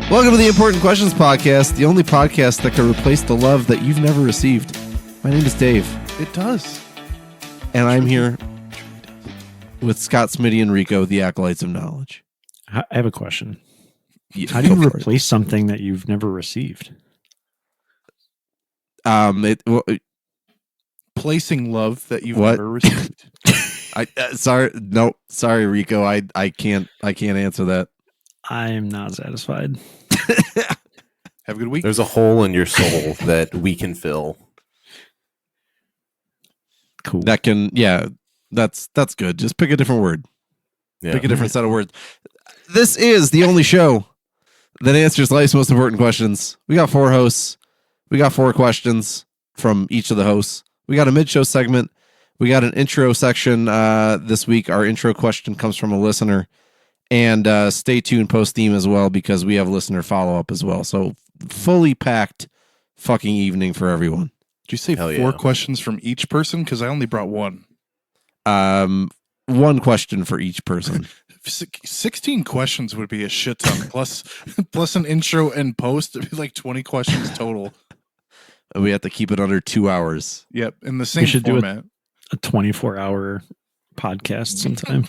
Welcome to the Important Questions Podcast, the only podcast that can replace the love that you've never received. My name is Dave. It does. And I'm here with Scott, Smitty, and Rico, the Acolytes of Knowledge. I have a question. Yeah, How do you go for it. replace something that you've never received? Placing love that you've What? never received. Sorry, Rico. I can't answer that. I am not satisfied. Have a good week. There's a hole in your soul that we can fill. Cool. That can, that's good. Just pick a different word. Yeah. Pick a different set of words. This is the only show that answers life's most important questions. We got 4 hosts. We got 4 questions from each of the hosts. We got a mid-show segment. We got an intro section this week. Our intro question comes from a listener. And stay tuned post-theme as well because we have listener follow-up as well. So fully packed fucking evening for everyone. Did you say Hell 4 yeah. questions from each person? Because I only brought one. 1 question for each person. 16 questions would be a shit ton. plus an intro and post. It'd be like 20 questions total. And we have to keep it under 2 hours. Yep. In the same should do it. format. A 24-hour podcast sometime.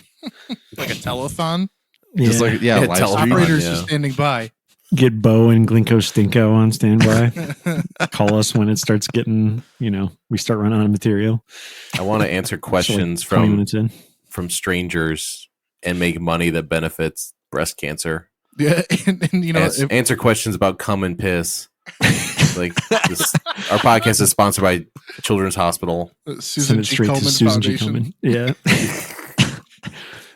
Like a telethon. Just like, live tell stream. Operators yeah. just standing by. Get Bo and Glinko Stinko on standby. Call us when it starts getting, we start running out of material. I want to answer questions So like 20 minutes in. from strangers and make money that benefits breast cancer. Yeah. And Answer questions about cum and piss. Like this, our podcast is sponsored by Children's Hospital. Send Susan it G. straight Komen to Susan G. Foundation. Komen. Yeah.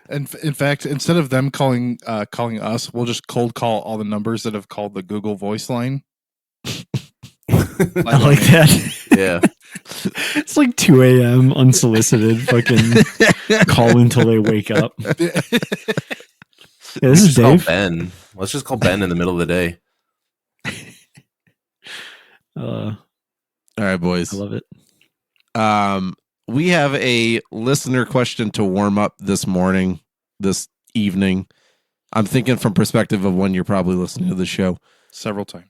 And in fact, instead of them calling us, we'll just cold call all the numbers that have called the Google Voice line. I like that. Yeah. It's like 2 a.m. unsolicited fucking call until they wake up. Yeah, this is Just call Dave. Ben. Let's just call Ben in the middle of the day. All right, boys. I love it. We have a listener question to warm up this evening. I'm thinking from perspective of when you're probably listening to the show. Several times.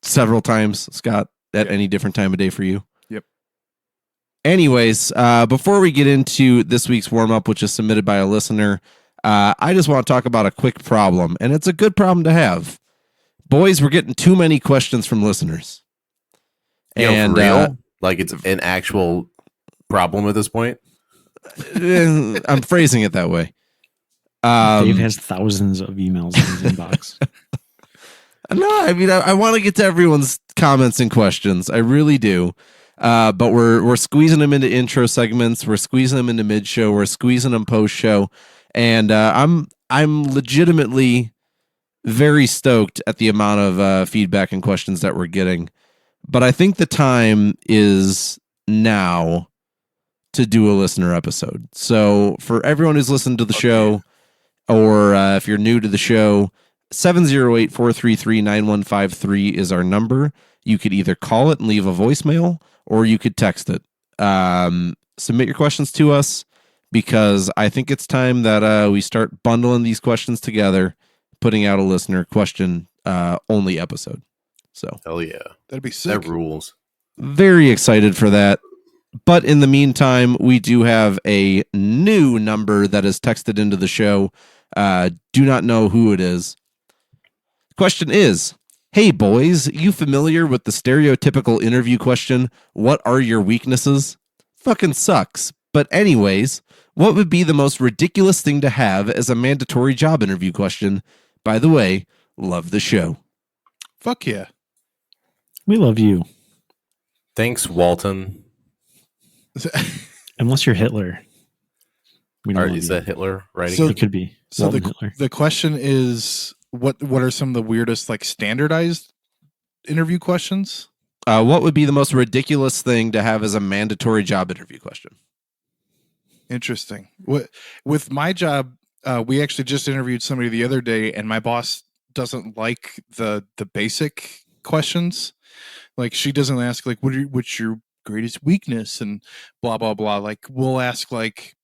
Several times, Scott, at Yep. any different time of day for you. Yep. Anyways, before we get into this week's warm up, which is submitted by a listener, I just want to talk about a quick problem, and it's a good problem to have. Boys, we're getting too many questions from listeners. For real? Like it's an actual problem at this point? I'm phrasing it that way. Dave has thousands of emails in his inbox. No, I mean, I want to get to everyone's comments and questions. I really do. But we're squeezing them into intro segments. We're squeezing them into mid-show. We're squeezing them post-show. And I'm legitimately very stoked at the amount of feedback and questions that we're getting. But I think the time is now to do a listener episode. So for everyone who's listened to the show, or if you're new to the show, 708-433-9153 is our number. You could either call it and leave a voicemail, or you could text it. Submit your questions to us, because I think it's time that we start bundling these questions together, putting out a listener question only episode. So Hell yeah. That'd be sick. That rules. very excited for that. But in the meantime, we do have a new number that is texted into the show. Do not know who it is. Question is, hey boys, you familiar with the stereotypical interview question, what are your weaknesses? Fucking sucks. But anyways, what would be the most ridiculous thing to have as a mandatory job interview question? By the way, love the show. Fuck yeah. We love you. Thanks, Walton. Unless you're Hitler. We don't love Is you. that Hitler writing? So- It could be. So Walton Hitler. the question is, what are some of the weirdest, like, standardized interview questions? What would be the most ridiculous thing to have as a mandatory job interview question? Interesting. With my job, we actually just interviewed somebody the other day, and my boss doesn't like the basic questions. Like, she doesn't ask, like, what's your greatest weakness and blah blah blah. Like, we'll ask, like,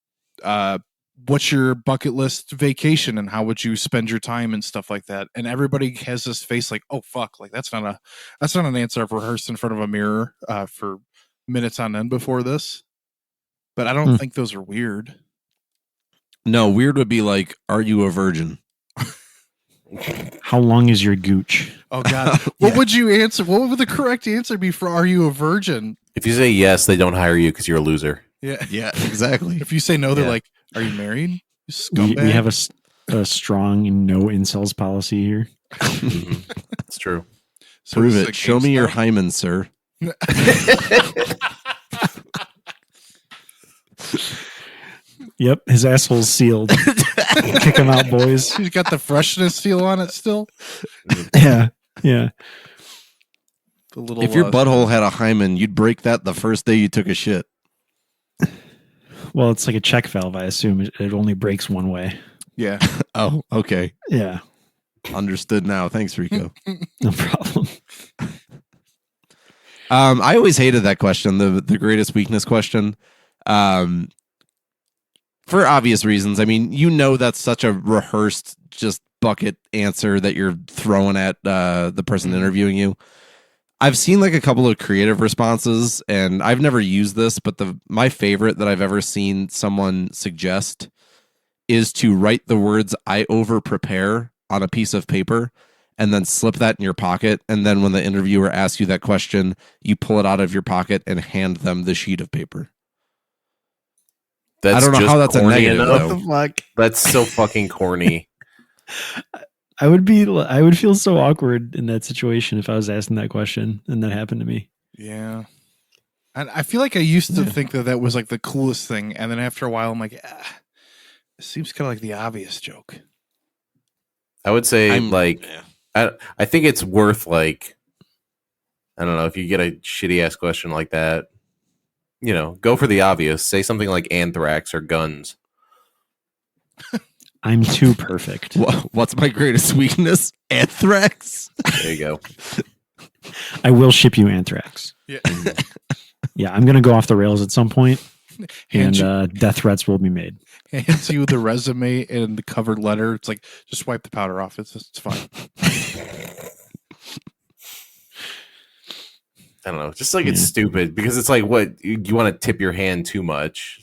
what's your bucket list vacation and how would you spend your time and stuff like that. And everybody has this face like, oh fuck, like that's not an answer I've rehearsed in front of a mirror for minutes on end before this. But I don't think those are weird. No, weird would be like, are you a virgin? How long is your gooch? Oh God. What would you answer? What would the correct answer be for are you a virgin? If you say yes, they don't hire you because you're a loser. Yeah. Yeah, exactly. If you say no, they're Yeah. like, are you married? You We scumbag. have a strong no incels policy here. It's true. So Prove this is it. a Show game me your style? hymen, sir. Yep, his asshole's sealed. Kick him out, boys. He's got the freshness seal on it still. Yeah, yeah. The little. If your butthole had a hymen, you'd break that the first day you took a shit. Well, it's like a check valve. I assume it only breaks one way. yeah. Oh, okay. Yeah, Understood now. Thanks, Rico. no problem. I always hated that question, the greatest weakness question. For obvious reasons. I mean, you know that's such a rehearsed just bucket answer that you're throwing at the person interviewing you. I've seen like a couple of creative responses, and I've never used this, but my favorite that I've ever seen someone suggest is to write the words "I over prepare" on a piece of paper and then slip that in your pocket. And then when the interviewer asks you that question, you pull it out of your pocket and hand them the sheet of paper. That's I don't know just how that's a corny negative, enough. though. Fuck. That's so fucking corny. I would feel so awkward in that situation if I was asking that question and that happened to me. Yeah. And I feel like I used to think that was like the coolest thing. And then after a while, I'm like, it seems kind of like the obvious joke. I would say Yeah. I think it's worth like, I don't know, if you get a shitty ass question like that, you know, go for the obvious. Say something like anthrax or guns. I'm too perfect. What's my greatest weakness? Anthrax. There you go. I will ship you anthrax. Yeah. Yeah, I'm gonna go off the rails at some point, Hand and death threats will be made. hands you the resume and the covered letter. It's like, just wipe the powder off. It's fine. I don't know. Just like it's stupid because it's like, what you want to tip your hand too much.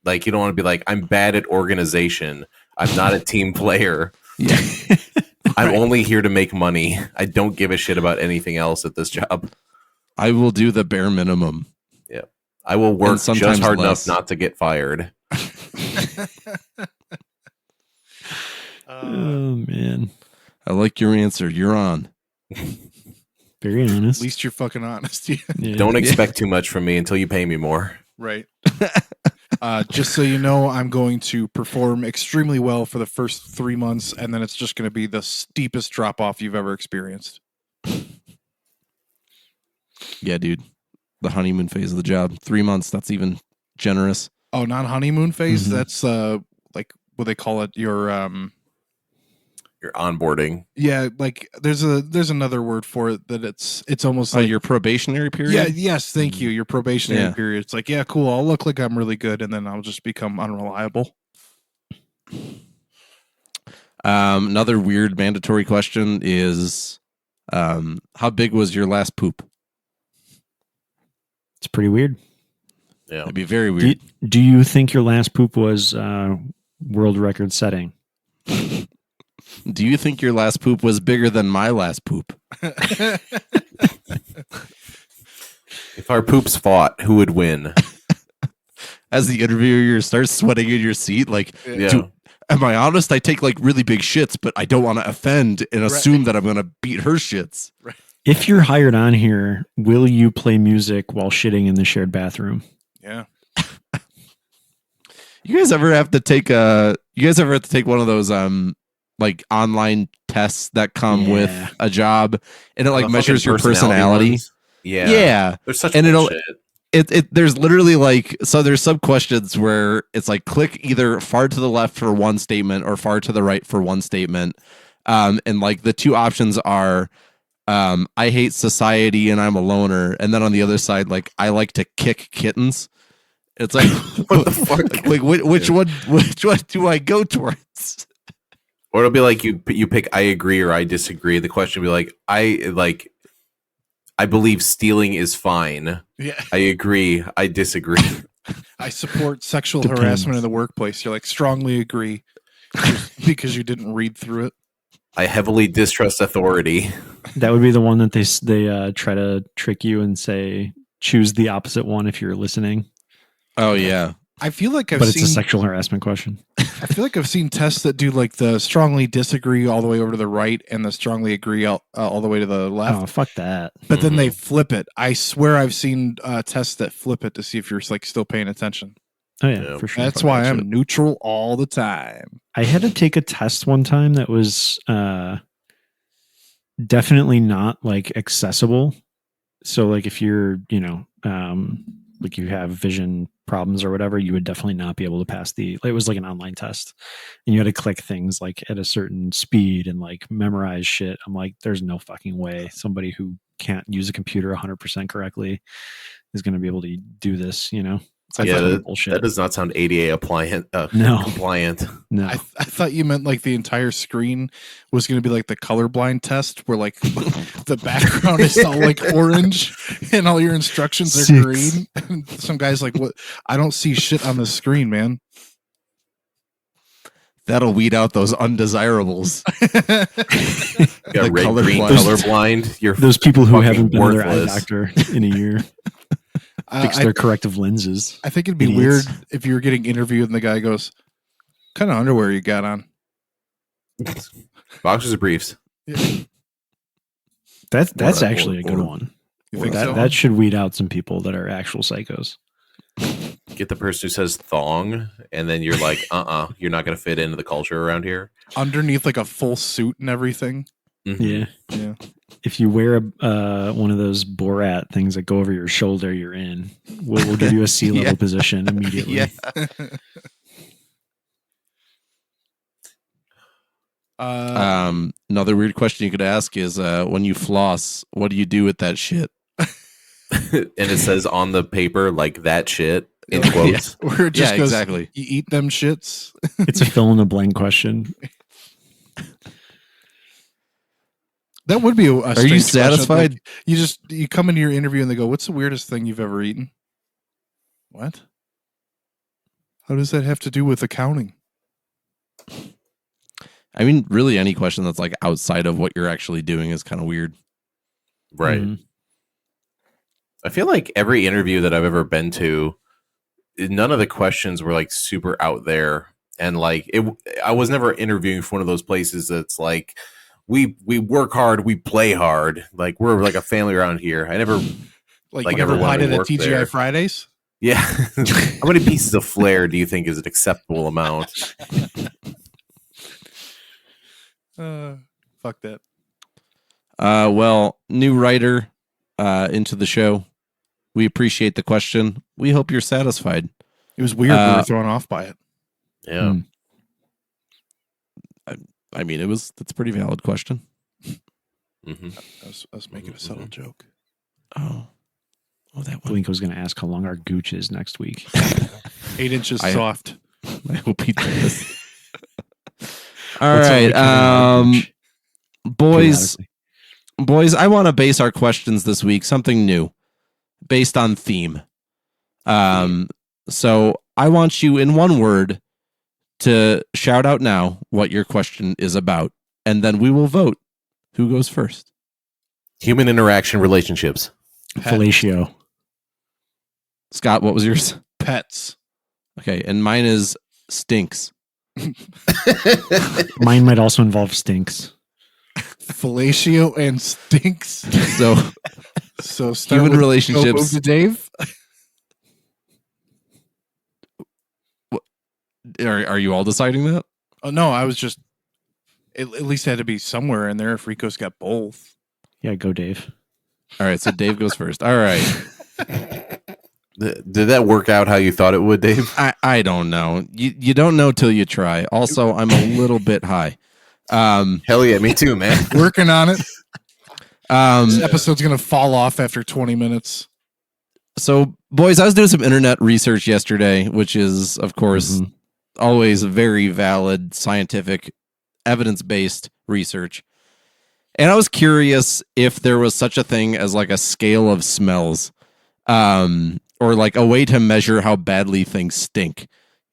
Like you don't want to be like, I'm bad at organization. I'm not a team player. Yeah. I'm only here to make money. I don't give a shit about anything else at this job. I will do the bare minimum. I will work sometimes just hard less. enough not to get fired. Oh man, I like your answer. You're on. very honest. At least you're fucking honest. Yeah. Don't expect too much from me until you pay me more. Right. Just so you know, I'm going to perform extremely well for the first 3 months, and then it's just going to be the steepest drop off you've ever experienced. Yeah, dude. The honeymoon phase of the job. 3 months. That's even generous. Oh, non-honeymoon phase? Mhm. That's like what they call it. Your You're onboarding. yeah, like there's another word for it that it's almost like Your probationary period. yeah, yes, thank you. Your probationary Yeah. period. It's like, yeah, cool. I'll look like I'm really good, and then I'll just become unreliable. Another weird mandatory question is, how big was your last poop? It's pretty weird. Yeah. That'd be very Do, weird. do you think your last poop was world record setting? Do you think your last poop was bigger than my last poop? If our poops fought, who would win? As the interviewer starts sweating in your seat, like, Yeah. am I honest? I take like really big shits, but I don't want to offend and assume that I'm going to beat her shits. If you're hired on here, will you play music while shitting in the shared bathroom? Yeah. You guys ever have to take one of those like online tests that come Yeah. with a job, and it like The measures fucking your personality? ones. Yeah. Yeah. They're such And it'll- bullshit. It there's literally like, so there's some questions where it's like click either far to the left for one statement or far to the right for one statement. And like the two options are I hate society and I'm a loner, and then on the other side, like I like to kick kittens. It's like, What the fuck? like which one do I go towards? Or it'll be like you pick I agree or I disagree. The question will be like I believe stealing is fine. Yeah. I agree. I disagree. I support sexual Depends. harassment in the workplace. You're like strongly agree because you didn't read through it. I heavily distrust authority. That would be the one that they try to trick you and say choose the opposite one if you're listening. Oh yeah. I feel like But it's a sexual harassment question. I feel like I've seen tests that do like the strongly disagree all the way over to the right and the strongly agree all the way to the left. Oh, fuck that. But then they flip it. I swear I've seen tests that flip it to see if you're like still paying attention. Oh yeah, Yeah. for sure. That's why I'm neutral all the time. I had to take a test one time that was definitely not like accessible. So like if you're, like you have vision problems or whatever, you would definitely not be able to pass it was like an online test and you had to click things like at a certain speed and like memorize shit. I'm like, there's no fucking way somebody who can't use a computer 100% correctly is going to be able to do this, It's like fucking bullshit. That does not sound ADA No. compliant. No. I thought you meant like the entire screen was going to be like the colorblind test where like the background is all like orange and all your instructions are 6. green. And some guy's like, "What? I don't see shit on the screen, man." That'll weed out those undesirables. You got The red, colorblind. green, colorblind. You're Those people who fucking haven't been to their eye worthless. doctor in a year fix their corrective lenses. I think it'd be Idiots. weird if you were getting interviewed and the guy goes, "What kind of underwear you got on?" Boxers or briefs. That's Or- actually a good or- one. You think That so? that should weed out some people that are actual psychos. Get the person who says thong, and then you're like, you're not gonna fit into the culture around here. Underneath like a full suit and everything. Mhm. Yeah. Yeah. If you wear one of those Borat things that go over your shoulder, you're in. We'll give you a sea level Yeah. position immediately. Yeah. Another weird question you could ask is when you floss, what do you do with that shit? And it says on the paper like that shit in Yeah. quotes. Where it just Yeah, goes, exactly. "You eat them shits." It's a fill in the blank question. That would be a Are you strange question. satisfied? Like, you come into your interview and they go, "What's the weirdest thing you've ever eaten?" What? How does that have to do with accounting? I mean, really, any question that's like outside of what you're actually doing is kind of weird. Right. Mhm. I feel like every interview that I've ever been to, none of the questions were like super out there. And like I was never interviewing for one of those places that's like, we work hard, we play hard. Like we're like a family around here. I never, Like Like you ever everyone applied who it at worked TGI there. Fridays? yeah. How many pieces of flair do you think is an acceptable amount? Fuck that. Well, new writer into the show. We appreciate the question. We hope you're satisfied. It was weird. We were thrown off by it. Yeah. I mean, that's a pretty valid question. hmm I was making a subtle joke. Oh, that one. Blink was going to ask how long our gooch is next week. 8 inches I- soft. I hope he does. All That's all we right, can about our gooch, boys. periodically. Boys, I want to base our questions this week something new, based on theme. So I want you in one word to shout out now what your question is about, and then we will vote who goes first. Human interaction relationships. Fellatio. Scott, what was yours? Pets. Okay, and mine is stinks. Mine might also involve stinks. Fellatio and stinks. So So start human with relationships. Go move to Dave. Are you all deciding that? Oh no, I was just. At least it had to be somewhere in there. If Rico's got both. Yeah, go Dave. All right, so Dave goes first. All right. Did that work out how you thought it would, Dave? I don't know. You don't know till you try. Also, I'm a little bit high. Hell yeah, me too, man. Working on it. This episode's gonna fall off after 20 minutes. So, boys, I was doing some internet research yesterday, which is, of course, Mhm. always very valid, scientific, evidence-based research. And I was curious if there was such a thing as like a scale of smells, or like a way to measure how badly things stink.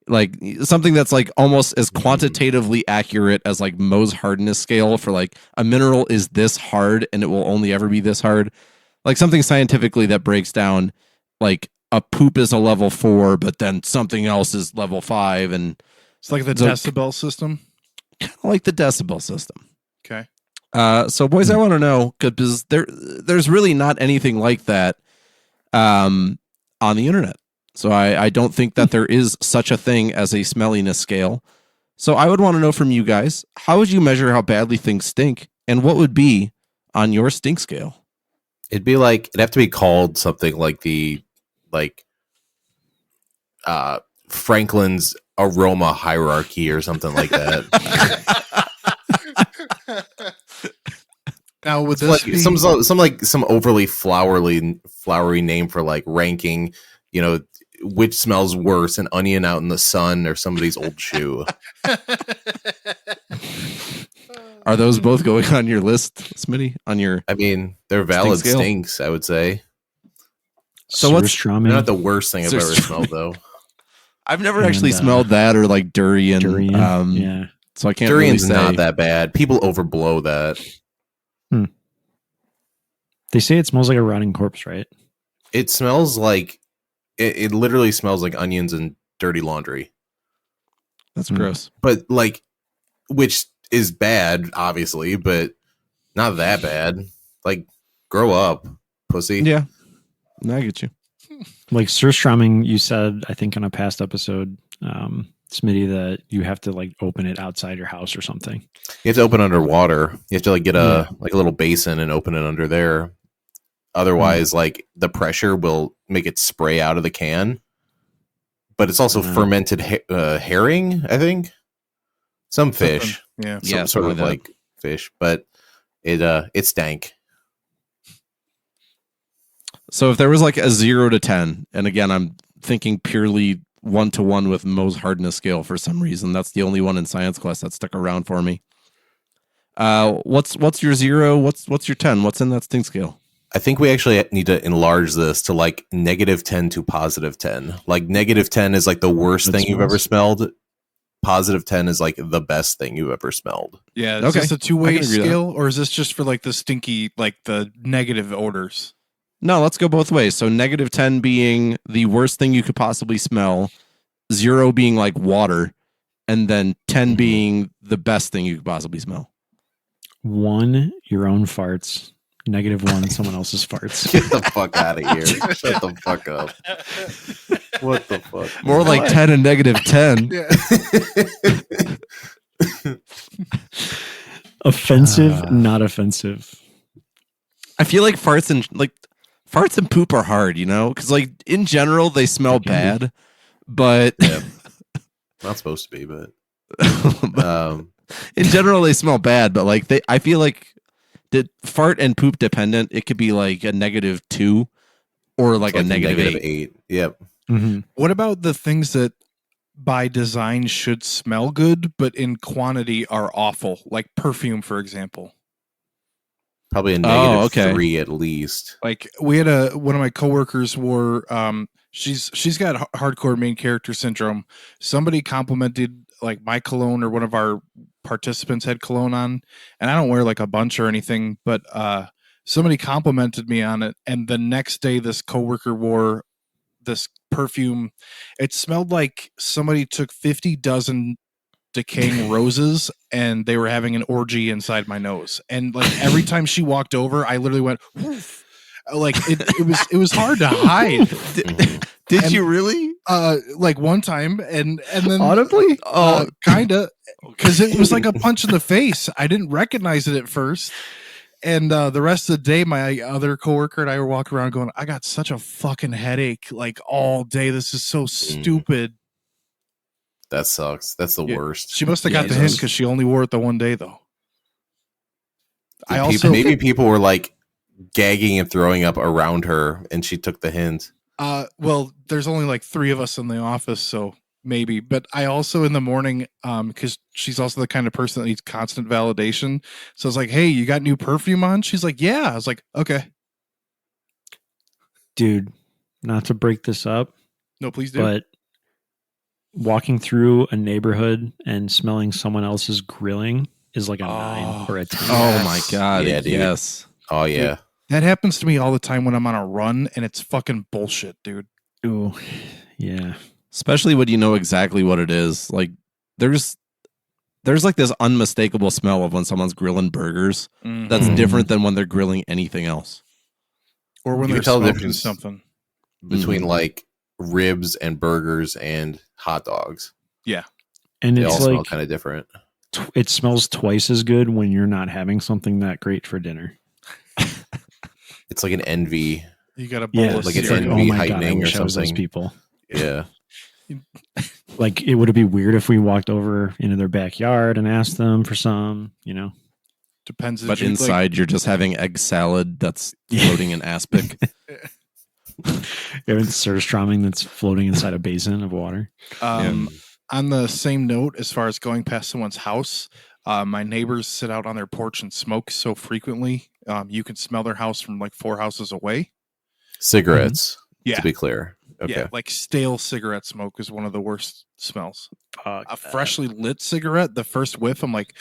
Like something that's like almost as quantitatively accurate as like Mohs hardness scale for like a mineral is this hard and it will only ever be this hard. Like something scientifically that breaks down like a poop is a level 4, but then something else is level 5, and It's like the So- decibel system. like the decibel system. Okay. So boys, I want to know because there's really not anything like that on the internet. So I don't think that there is such a thing as a smelliness scale. So I would want to know from you guys, how would you measure how badly things stink, and what would be on your stink scale? It'd have to be called something like Franklin's aroma hierarchy or something like that. Now, would Like this be some overly flowery name for like ranking, which smells worse, an onion out in the sun or somebody's old shoe. Are those both going on your list, Smitty? On your I mean, they're valid scale? stinks, I would say. So what's- Surströmming. They're not the worst thing I've ever Surströmming. smelled, though. I've never And, actually smelled that or like durian. durian? Yeah. So I can't Durian's really say. not that bad. People overblow that. They say it smells like a rotting corpse, right? It smells like it literally smells like onions and dirty laundry. That's Mm. gross. But like, which is bad, obviously, but not that bad. Like, grow up, pussy. Yeah. I get you. Like surströmming, you said, I think on a past episode, Smitty, that you have to like open it outside your house or something. You have to open underwater. You have to like get a little basin and open it under there. Otherwise, like the pressure will make it spray out of the can. But it's also fermented herring, I think. Some fish, Yeah. some Yeah, sort something of like like fish, but it stank. So if there was like a 0 to 10, and again, I'm thinking purely 1-to-1 with Mohs hardness scale for some reason. That's the only one in science class that stuck around for me. What's your 0? What's your 10? What's in that stink scale? I think we actually need to enlarge this to like -10 to +10. Like -10 is like the worst That thing you've smells. ever smelled. +10 is like the best thing you've ever smelled. Yeah. Is Okay. this a I two-way can agree with that. scale, or is this just for like the stinky, like the negative odors? No, let's go both ways. So -10 being the worst thing you could possibly smell, 0 being like water, and then 10 being the best thing you could possibly smell. 1, your own farts. -1, someone else's farts. Get the fuck out of here. Shut the fuck up. What the fuck? More like What? 10 and -10. Offensive, not offensive. I feel like farts and poop are hard, because like in general they smell They can bad, but Yeah. Not supposed to be, but in general they smell bad. But like I feel like the fart and poop dependent. It could be like a -2 or like a -8. -8. Yep. Mhm. What about the things that by design should smell good, but in quantity are awful, like perfume, for example? Probably a Oh, okay. -3 at least. Like we had one of my coworkers wore she's got hardcore main character syndrome. Somebody complimented like my cologne, or one of our participants had cologne on, and I don't wear like a bunch or anything, but somebody complimented me on it, and the next day this coworker wore this perfume. It smelled like somebody took 50 dozen decaying roses and they were having an orgy inside my nose. And like every time she walked over, I literally went woof. Like it was hard to hide. Did And- you really? Like one time, and then Audibly? kinda, because it was like a punch in the face. I didn't recognize it at first. And the rest of the day, my other coworker and I were walking around going, I got such a fucking headache like all day. This is so stupid. That sucks. That's the Yeah. worst. She must have Yeah, got the it hint does. because she only wore it the one day, though. I People- also maybe people were like gagging and throwing up around her, and she took the hint. Well, there's only like 3 of us in the office, so maybe. But I also in the morning, because she's also the kind of person that needs constant validation. So I was like, "Hey, you got new perfume on?" She's like, "Yeah." I was like, "Okay." Dude, not to break this up, No, please do. but walking through a neighborhood and smelling someone else's grilling is like a 9 or a 10. Oh my god! Yeah, dude. Yes. Oh yeah. That happens to me all the time when I'm on a run, and it's fucking bullshit, dude. Ooh, yeah. Especially when you know exactly what it is. Like there's like this unmistakable smell of when someone's grilling burgers. That's Mhm. different than when they're grilling anything else. Or when You they're can tell the smoking difference. something. Between Mhm. like ribs and burgers and hot dogs. And They all it's smell like kind of different. it smells twice as good when you're not having something that great for dinner. It's like an envy. You got a bowl Yeah, of like it's cereal. envy oh my god, I heightening or wish I was those something. people. Yeah. Like, it would be weird if we walked over into their backyard and asked them for some, you know? Depends. But Did you, inside, you're just having egg salad that's floating in aspic. It's surströmming that's floating inside a basin of water. On the same note, as far as going past someone's house, my neighbors sit out on their porch and smoke so frequently. You can smell their house from like 4 houses away. Cigarettes. Yeah. To be clear. Okay. Yeah, like stale cigarette smoke is one of the worst smells. Fuck A that. freshly lit cigarette, the first whiff, I'm like,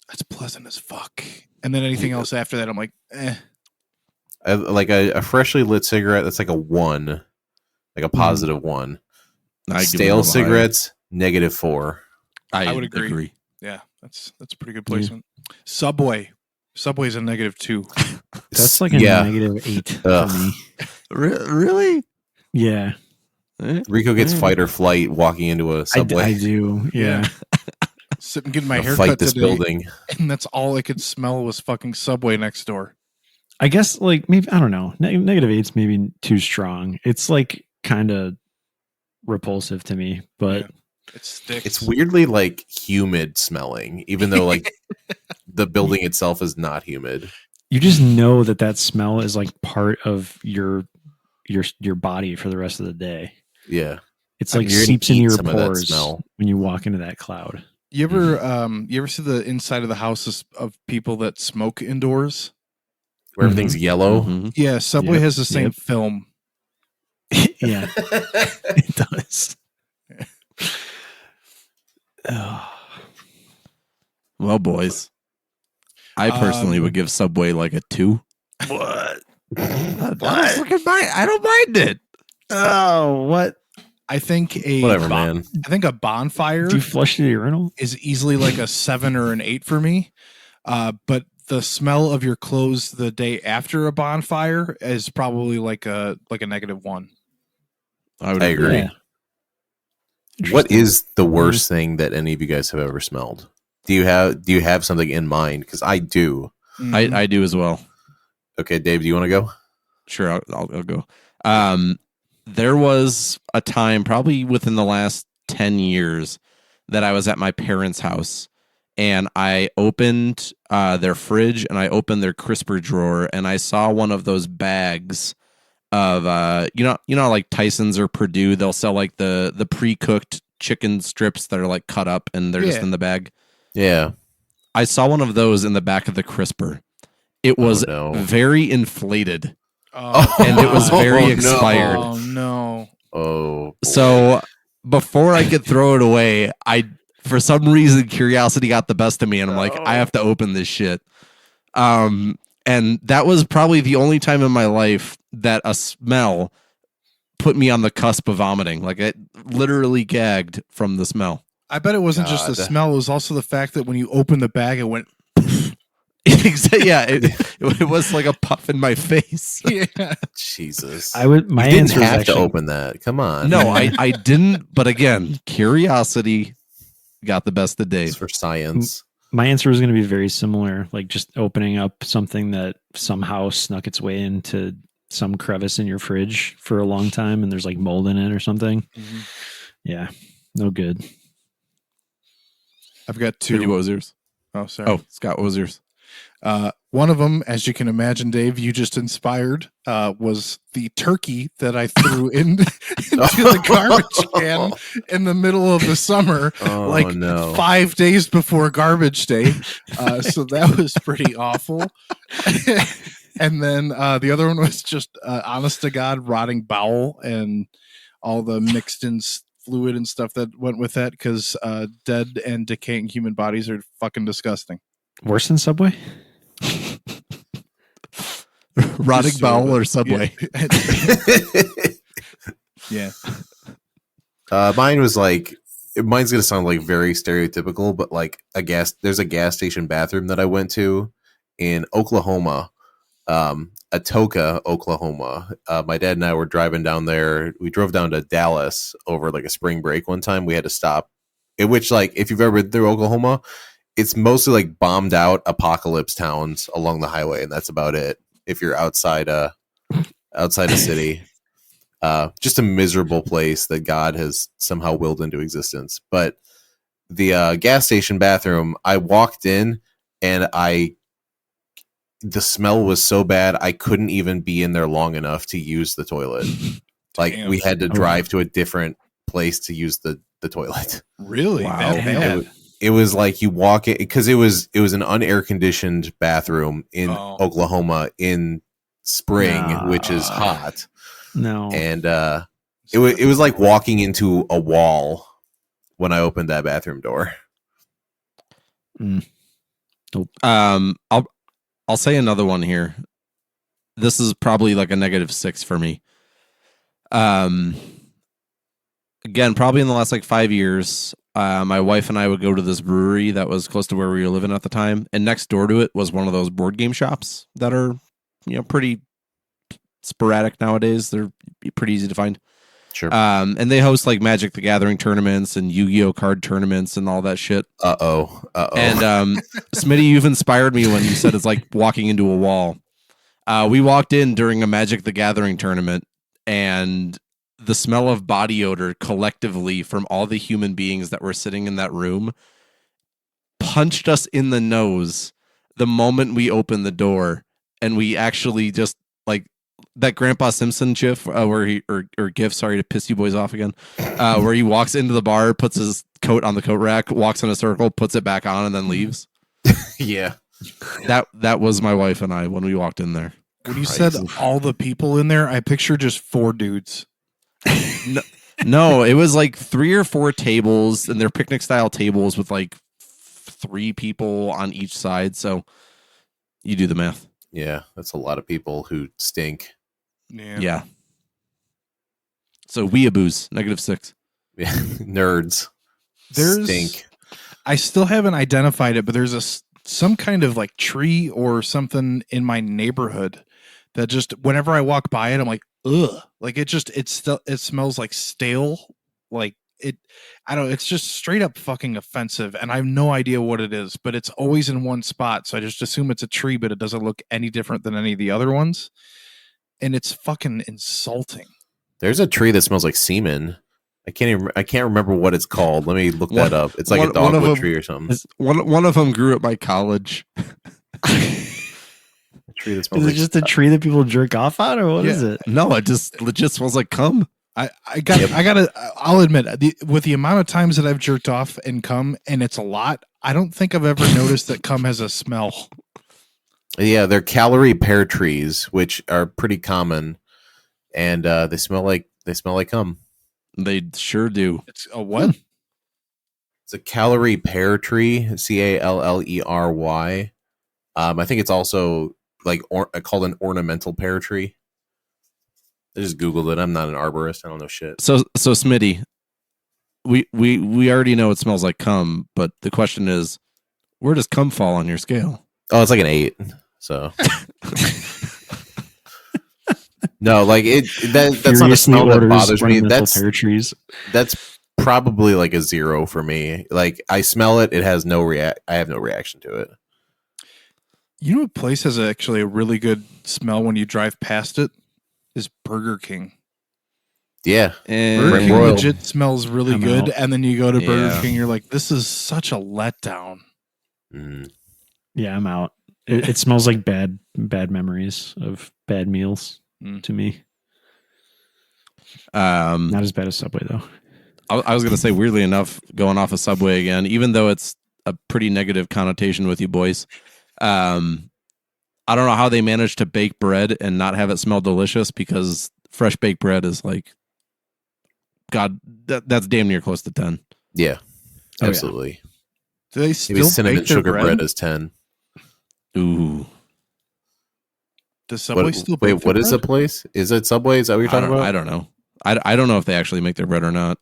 that's pleasant as fuck. And then anything else after that, I'm like, eh. Like a freshly lit cigarette, that's like a 1, like a positive 1. I give it a Stale little higher. cigarettes, -4. I would agree. Yeah, that's a pretty good placement. Subway's a -2. That's like a yeah. -8 for Ugh. me. Really? Yeah, Rico gets fight or flight walking into a subway. I do. Yeah. Sitting getting my I'll hair fight cut this today, building. and that's all I could smell was fucking Subway next door. I guess, like, maybe, I don't know. -8's maybe too strong. It's like kind of repulsive to me, but Yeah. It sticks. It's weirdly like humid smelling, even though like the building itself is not humid. you just know that smell is like part of your body for the rest of the day. Yeah. It's I like mean, you're gonna seeps in eat your some of that pores smell. when you walk into that cloud. You ever see the inside of the houses of people that smoke indoors? Where everything's yellow. Mhm. Yeah, Subway Yep, has the same yep. film. Yeah, it does. Oh, Well, boys, I personally Um, would give Subway like a 2. what? I don't mind it. Oh, what? I think Whatever, man. I think a bonfire Do you flush the urinal? is easily like a 7 or an 8 for me. But the smell of your clothes the day after a bonfire is probably like a -1. I would I agree. Yeah. What Interesting. is the worst thing that any of you guys have ever smelled? Do you have something in mind? Because I do. Mhm. I do as well. Okay, Dave, do you want to go? Sure, I'll go. There was a time, probably within the last 10 years, that I was at my parents' house, and I opened their fridge and I opened their crisper drawer, and I saw one of those bags of you know like Tyson's or Purdue, they'll sell like the pre-cooked chicken strips that are like cut up and they're just Yeah. in the bag. Yeah. I saw one of those in the back of the crisper. It was no. very inflated. Oh, And it was very no. expired. Oh no. Oh. boy. So before I could throw it away, for some reason curiosity got the best of me, and I'm like, I have to open this shit. And that was probably the only time in my life that a smell put me on the cusp of vomiting. Like I literally gagged from the smell. I bet it wasn't just the God. smell, it was also the fact that when you opened the bag it went Yeah, it was like a puff in my face. yeah. Jesus. I would. My you didn't answer is have actually to open that. Come on. No, I didn't. But again, curiosity got the best of It's Dave. for science. my answer was going to be very similar, like just opening up something that somehow snuck its way into some crevice in your fridge for a long time and there's like mold in it or something. Yeah, no good. I've got Two two. Ozers. Oh, sorry. Oh, Scott Ozers. One of them, as you can imagine, Dave, you just inspired, was the turkey that I threw into the garbage can in the middle of the summer, Oh, no. 5 days before garbage day. So that was pretty awful. And then the other one was just honest to God rotting bowel and all the mixed in fluid and stuff that went with that, because dead and decaying human bodies are fucking disgusting. Worse than Subway? Rotting Just bowel sort or of- Subway? Yeah. Mine was like, mine's gonna sound like very stereotypical, but like there's a gas station bathroom that I went to in Oklahoma, Atoka, Oklahoma. My dad and I were driving down there. We drove down to Dallas over like a spring break one time. We had to stop, in which, like, if you've ever been through Oklahoma, it's mostly like bombed out apocalypse towns along the highway, and that's about it. If you're outside a city, just a miserable place that God has somehow willed into existence. But the gas station bathroom, I walked in and the smell was so bad I couldn't even be in there long enough to use the toilet. Like, Damn. we had to drive to a different place to use the toilet. Really? Wow. That bad? It was like you walk in, because it was an unair conditioned bathroom in Oklahoma in spring, which is hot. No. And it was like walking into a wall when I opened that bathroom door. I'll say another one here. This is probably like a -6 for me. Again, probably in the last like 5 years, my wife and I would go to this brewery that was close to where we were living at the time, and next door to it was one of those board game shops that are, pretty sporadic nowadays. They're pretty easy to find. Sure. And they host like Magic the Gathering tournaments and Yu-Gi-Oh card tournaments and all that shit. Uh-oh. And Smitty, you've inspired me when you said it's like walking into a wall. We walked in during a Magic the Gathering tournament, and the smell of body odor collectively from all the human beings that were sitting in that room punched us in the nose the moment we opened the door. And we actually just like that Grandpa Simpson gif where he or gif, sorry to piss you boys off again, where he walks into the bar, puts his coat on the coat rack, walks in a circle, puts it back on, and then leaves. Yeah. That was my wife and I when we walked in there. When you said all the people in there, I picture just 4 dudes. No, it was like 3 or 4 tables, and they're picnic style tables with like 3 people on each side. So you do the math. Yeah, that's a lot of people who stink. Yeah. So weeaboos, -6. Yeah, nerds. There's stink. I still haven't identified it, but there's some kind of like tree or something in my neighborhood that just whenever I walk by it, I'm like, ugh. Like it smells like stale. Like it's just straight up fucking offensive, and I have no idea what it is, but it's always in one spot, so I just assume it's a tree, but it doesn't look any different than any of the other ones, and it's fucking insulting. There's a tree that smells like semen. I can't remember what it's called. Let me look that up. It's like a dogwood tree or something. One of them grew at my college. A tree that smells Is it like just a tree that people jerk off on, or what is it? No, it just legit smells like cum. I'll admit, with the amount of times that I've jerked off and cum, and it's a lot, I don't think I've ever noticed that cum has a smell. Yeah, they're calorie pear trees, which are pretty common, and they smell like cum. They sure do. It's a what? It's a calorie pear tree, Callery. I think it's also like called an ornamental pear tree. I just Googled it. I'm not an arborist. I don't know shit. So Smitty, we already know it smells like cum, but the question is, where does cum fall on your scale? Oh, it's like an 8. So no, like that's not a smell that bothers me. That's pear trees. That's probably like a 0 for me. Like I smell it, it has I have no reaction to it. You know what place has actually a really good smell when you drive past it? Is Burger King. Yeah. Burger King Royal. legit smells really I'm good, out. and then you go to Burger Yeah. King, you're like, this is such a letdown. Mm. Yeah, I'm out. It smells like bad memories of bad meals to me. Not as bad as Subway though. I was going to say, weirdly enough, going off of Subway again, even though it's a pretty negative connotation with you boys, I don't know how they managed to bake bread and not have it smell delicious, because fresh baked bread is like, God, that's damn near close to 10. Yeah, Oh, yeah. absolutely. Do they Maybe still cinnamon bake their sugar bread? bread is 10. Ooh. Does Subway still bake Wait, what their is the bread? place? Is it Subway? Is that what you're talking about? I don't know. I don't know if they actually make their bread or not.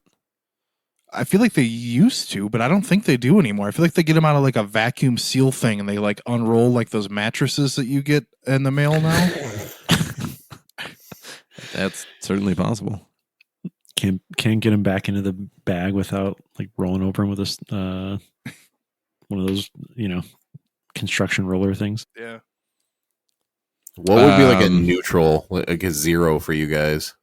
I feel like they used to, but I don't think they do anymore. I feel like they get them out of like a vacuum seal thing, and they like unroll like those mattresses that you get in the mail now. That's certainly possible. Can't get him back into the bag without like rolling over him with this one of those, construction roller things. Yeah. What would be like a Um, neutral, like a 0 for you guys?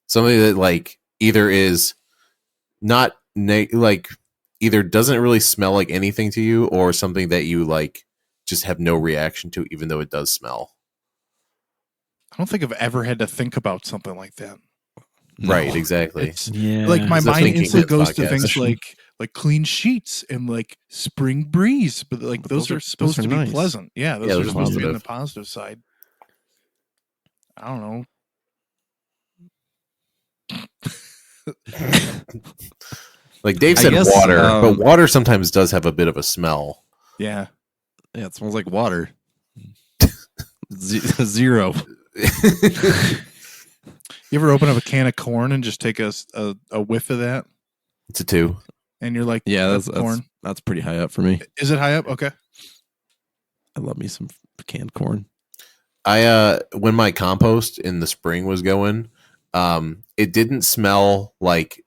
Something that like either is not like either doesn't really smell like anything to you, or something that you like just have no reaction to, even though it does smell. I don't think I've ever had to think about something like that. No. Right, exactly. It's Yeah. like my It's a mind thinking instantly man's goes to podcast. things like clean sheets and like spring breeze, but like But those those are are supposed to be nice. pleasant. Yeah, those Yeah, are those are supposed to be on the positive. positive side. I don't know. Like Dave I said, guess, water, but water sometimes does have a bit of a smell. Yeah. Yeah, it smells like water. 0. You ever open up a can of corn and just take a whiff of that, It's a 2. and you're like, Yeah, that's corn. that's pretty high up for me. Is it high up? Okay. I love me some canned corn. I when my compost in the spring was going, it didn't smell like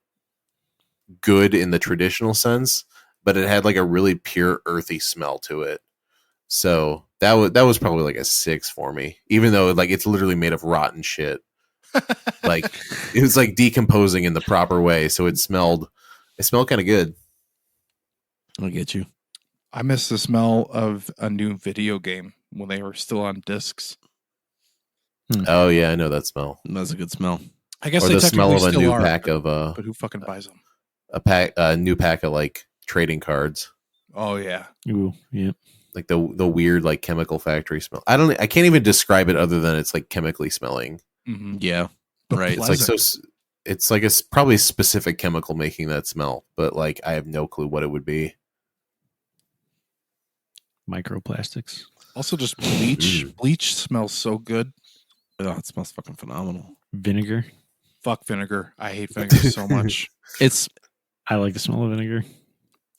good in the traditional sense, but it had like a really pure earthy smell to it. So that was probably like a 6 for me, even though like it's literally made of rotten shit. Like it was like decomposing in the proper way, so it smelled kind of good. I'll get you. I miss the smell of a new video game when they were still on discs. Oh yeah, I know that smell. That's a good smell. I guess Or they the smell technically of a still new are, pack of but who fucking buys them? a new pack of like trading cards. Oh yeah. Ooh, yeah. Like the weird like chemical factory smell. I can't even describe it other than it's like chemically smelling. Mm-hmm. Yeah, But right. It's like it's like a probably specific chemical making that smell, but like I have no clue what it would be. Microplastics. Also, just bleach. Mm. Bleach smells so good. Oh, it smells fucking phenomenal. Vinegar. Fuck vinegar. I hate vinegar so much. It's I like the smell of vinegar.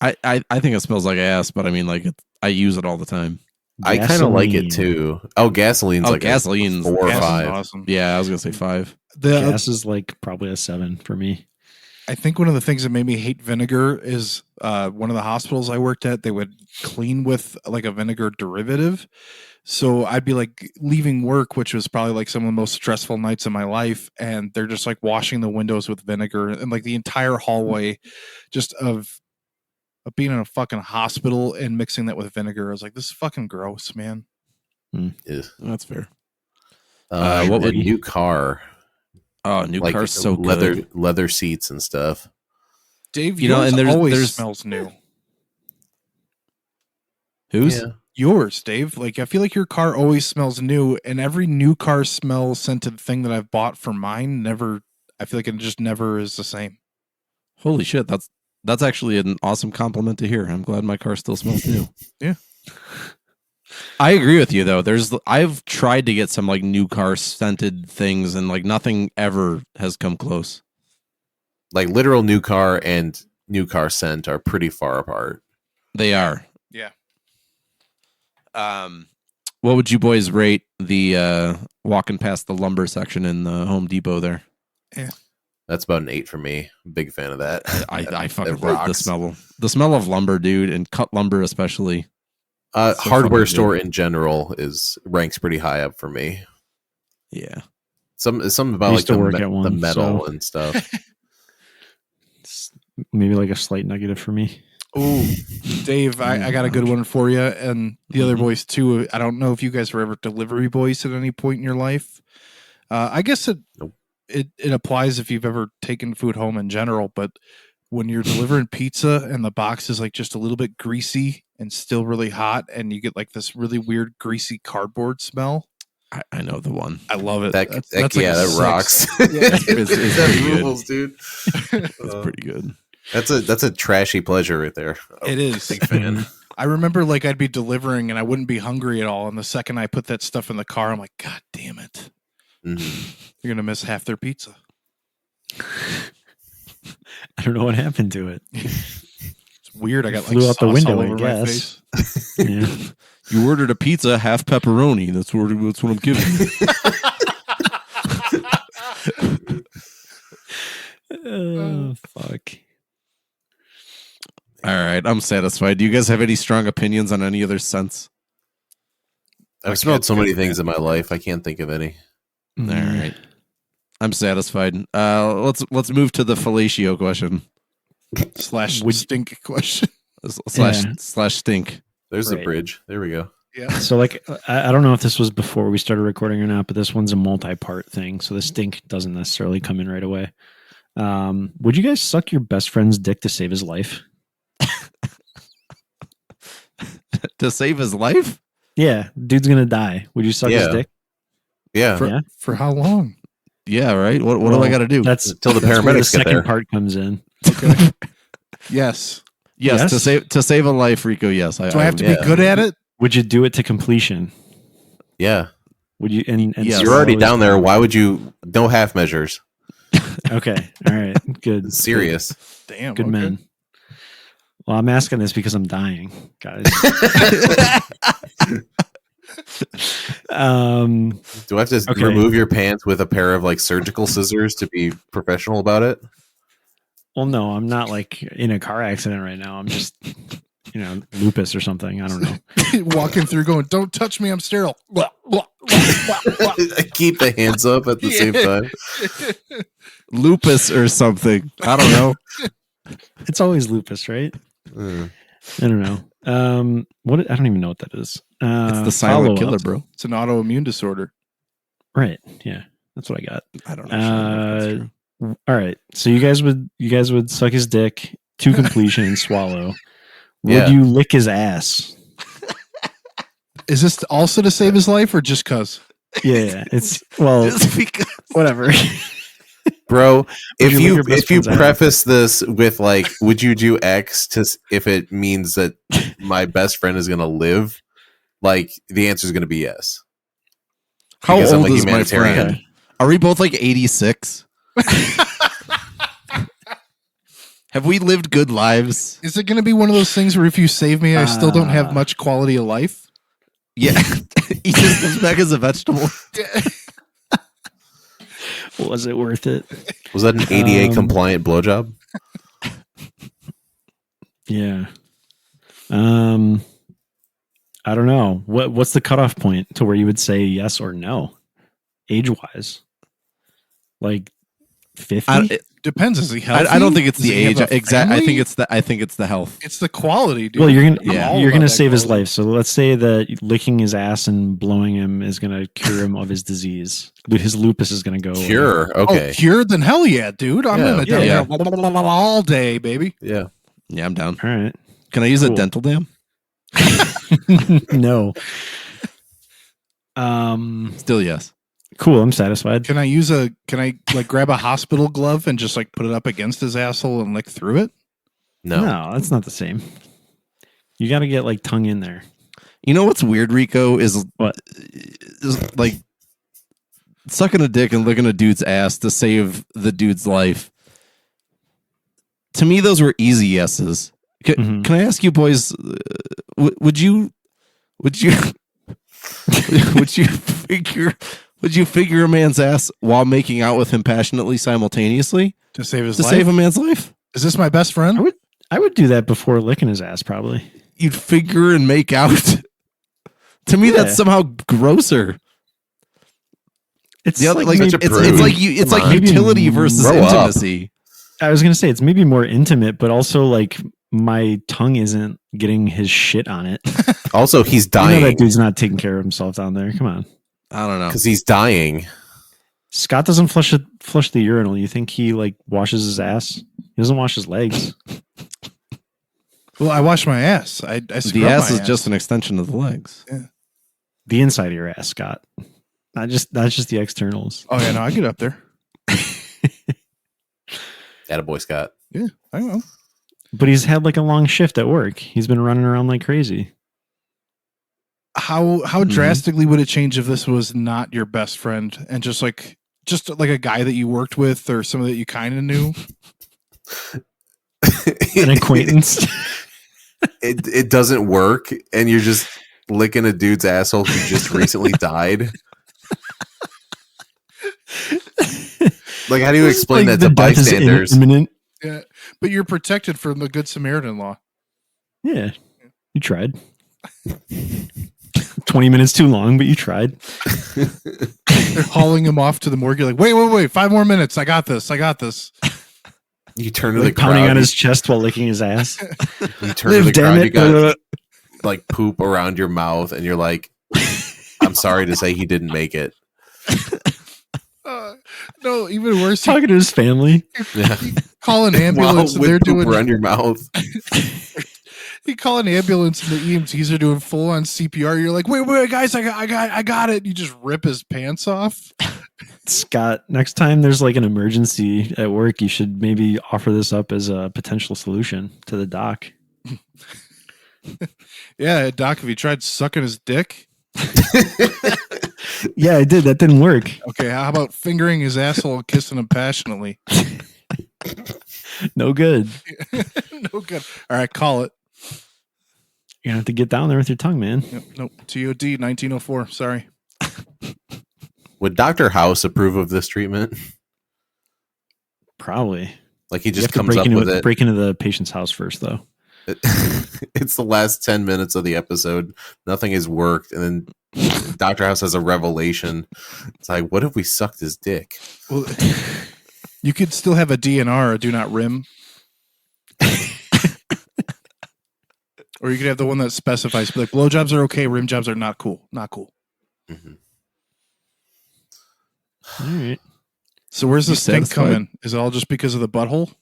I think it smells like ass, but I mean, like I use it all the time. I kind of like Gasoline. it too. Oh, gasoline's Oh, like gasoline's- a 4 or Gas is 5. awesome. Yeah, I was gonna say 5. Gas is like probably a 7 for me. I think one of the things that made me hate vinegar is one of the hospitals I worked at, they would clean with like a vinegar derivative. So I'd be like leaving work, which was probably like some of the most stressful nights of my life. And they're just like washing the windows with vinegar and like the entire hallway just of being in a fucking hospital and mixing that with vinegar. I was like, this is fucking gross, man. Ugh. That's fair. What would- a new car, Oh, new like car's so leather good. leather seats and stuff. Dave, You know, yours and there's- always there's- smells new. Who's? Yeah. Yours, Dave. Like I feel like your car always smells new, and every new car smell scented thing that I've bought for mine never. I feel like it just never is the same. Holy shit, that's actually an awesome compliment to hear. I'm glad my car still smells new. Yeah. I agree with you though. I've tried to get some like new car scented things and like nothing ever has come close. Like literal new car and new car scent are pretty far apart. They are. Yeah. What would you boys rate the walking past the lumber section in the Home Depot there? That's about an 8 for me. Big fan of that. I fucking That love the rocks. smell of lumber, dude, and cut lumber especially. so fun Hardware to do. store in general ranks pretty high up for me. Yeah. Something about I like used to the, work at the one, metal so- and stuff. It's maybe like a slight negative for me. Oh, Dave, I got a good one for you, and the other boys too. I don't know if you guys were ever delivery boys at any point in your life. I guess Nope. it applies if you've ever taken food home in general, but when you're delivering pizza and the box is like just a little bit greasy and still really hot, and you get like this really weird greasy cardboard smell. I know the one. I love it. That That's like a that six. rocks. Yeah. It's pretty that good. rules, dude. It's pretty good. That's a trashy pleasure right there. It is. Big fan. I remember like I'd be delivering and I wouldn't be hungry at all. And the second I put that stuff in the car, I'm like, God damn it. Mhm. You're going to miss half their pizza. I don't know what happened to it. It's weird. I got like Flew out the sauce window, all I over my guess. face. Yeah. You ordered a pizza, half pepperoni. That's what I'm giving you. Oh, fuck. All right, I'm satisfied. Do you guys have any strong opinions on any other scents? I've smelled so many things in my life. I can't think of any. All right, I'm satisfied. Let's move to the fellatio question Slash Would- stink question. slash stink. There's the Right. bridge. There we go. Yeah. So, like, I don't know if this was before we started recording or not, but this one's a multi-part thing, so the stink doesn't necessarily come in right away. Would you guys suck your best friend's dick to save his life? To save his life? Yeah, dude's gonna die. Would you suck his Yeah. dick? Yeah. For, Yeah. for how long? Yeah, right. What do Well, I got to do? That's Until the that's where the paramedics get second there. part comes in. Yes. Yes, Yes? to save a life, Rico. Yes, Do I have to yeah. be good at it? Would you do it to completion? Yeah. Would you? And Yes. You're already swallow down his- there. Why would you? No half measures. Okay. All right. Good. Serious. Damn. Good okay. men. Well, I'm asking this because I'm dying, guys. Do I have to Okay. remove your pants with a pair of like surgical scissors to be professional about it? Well, no, I'm not like in a car accident right now. I'm just, lupus or something. I don't know. Walking through going, don't touch me. I'm sterile. Keep the hands up at the same time. lupus or something. I don't know. It's always lupus, right? Mm. I don't know. What? I don't even know what that is. It's the silent killer, follow-up. bro. It's an autoimmune disorder. Right. Yeah. That's what I got. I don't know. if that's true. All right. So you guys would suck his dick to completion and swallow. Would Yeah. you lick his ass? Is this also to save his life or just cause? Yeah. It's well, Just because. whatever. Bro, if you lick you your best if you friend's ass? preface this with like, would you do X if it means that my best friend is gonna live? Like the answer is gonna be yes. How Because I'm old a is my humanitarian. friend? Are we both like 86? Have we lived good lives? Is it going to be one of those things where if you save me, I still don't have Ah. much quality of life? Yeah. He just comes back as a vegetable. Was it worth it? Was that an ADA Um, compliant blowjob? Yeah. I don't know. What's the cutoff point to where you would say yes or no, age wise? Like 50? Depends. Is he healthy? I don't think it's Does the he have age. a Exactly. I family? think it's the health. It's the quality, dude. Well, you're I'm gonna all you're about gonna that save his quality. life. So let's say that licking his ass and blowing him is gonna cure him of his disease. His lupus is gonna go away. Cure. Okay. Oh, cured? Then hell yeah, dude. I'm Yeah, gonna down yeah. there all day, baby. Yeah. Yeah, I'm down. All right. Can I use a Cool. dental dam? No. Still yes. Cool. I'm satisfied. Can I like grab a hospital glove and just like put it up against his asshole and lick through it? No. No, that's not the same. You got to get like tongue in there. You know what's weird, Rico, is What? is like sucking a dick and licking a dude's ass to save the dude's life. To me, those were easy yeses. Mhm. Can I ask you boys, would you would you figure a man's ass while making out with him passionately simultaneously To save his to life? save a man's life? Is this my best friend? I would do that before licking his ass, probably. You'd figure and make out. To me, Yeah. that's somehow grosser. It's The other, like such a it's prude. like it's Come like on. utility versus Grow up. intimacy. I was gonna say it's maybe more intimate, but also like my tongue isn't getting his shit on it. Also, he's You know dying that dude's not taking care of himself down there. Come on. I don't know. because he's dying. Scott doesn't flush the urinal. You think he like washes his ass? He doesn't wash his legs. Well, I wash my ass. I The scrub ass my is just an extension of the legs. The inside of your ass, Scott. Not just the externals. Oh yeah, no, I get up there. Attaboy, Scott. I don't know. But he's had like a long shift at work. He's been running around like crazy. How drastically would it change if this was not your best friend and just like a guy that you worked with or somebody that you kind of knew? An acquaintance. It doesn't work, and you're just licking a dude's asshole who just recently died. Like, how do you explain Like, that to the death is bystanders? imminent. Yeah, but you're protected from the Good Samaritan law. Yeah, you tried. 20 minutes too long, but you tried. They're hauling him off to the morgue. You're like, wait, 5 more minutes. I got this. You turn to Like the pounding crowd. on his chest while licking his ass. You turn to the damn crowd. it. You got like poop around your mouth, and you're like, "I'm sorry to say he didn't make it." No, even worse. Talking to his family. Yeah, Call an ambulance. And with they're poop doing. around your mouth. You call an ambulance and the EMTs are doing full on CPR. You're like, wait, guys, I got it. You just rip his pants off. Scott, next time there's like an emergency at work, you should maybe offer this up as a potential solution to the doc. Yeah, Doc, have you tried sucking his dick? Yeah, I did. That didn't work. Okay, how about fingering his asshole and kissing him passionately? No good. No good. All right, call it. You're gonna have to get down there with your tongue, man. Yep, nope. TOD 1904. Sorry. Would Dr. House approve of this treatment? Probably. Like, he You have just to comes up with it. break into the patient's house first, though. It's the last 10 minutes of the episode. Nothing has worked. And then Dr. House has a revelation. It's like, what if we sucked his dick? Well, you could still have a DNR, a do not rim. Or you could have the one that specifies, like, blowjobs are okay, rim jobs are not cool. Not cool. Mhm. All right. So where's the You stink satisfied? come in? Is it all just because of the butthole?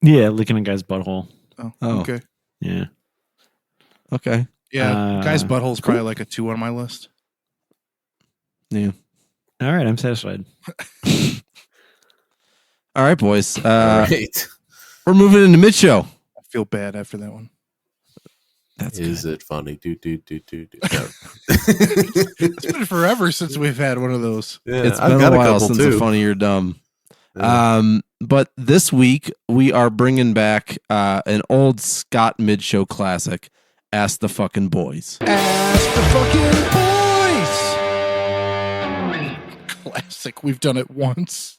Yeah, licking a guy's butthole. Oh, Oh. okay. Yeah. Okay. Yeah, guy's butthole is cool. probably like a 2 on my list. Yeah. All right, I'm satisfied. All right, boys. All right. We're moving into mid show. I feel bad after that one. That's Is good. it funny? Do. It's been forever since we've had one of those. Yeah, It's I've been got a while couple since too. a funny or dumb. Yeah. But this week we are bringing back an old Scott mid show classic. Ask the fucking boys. Ask the fucking boys. Classic. We've done it once.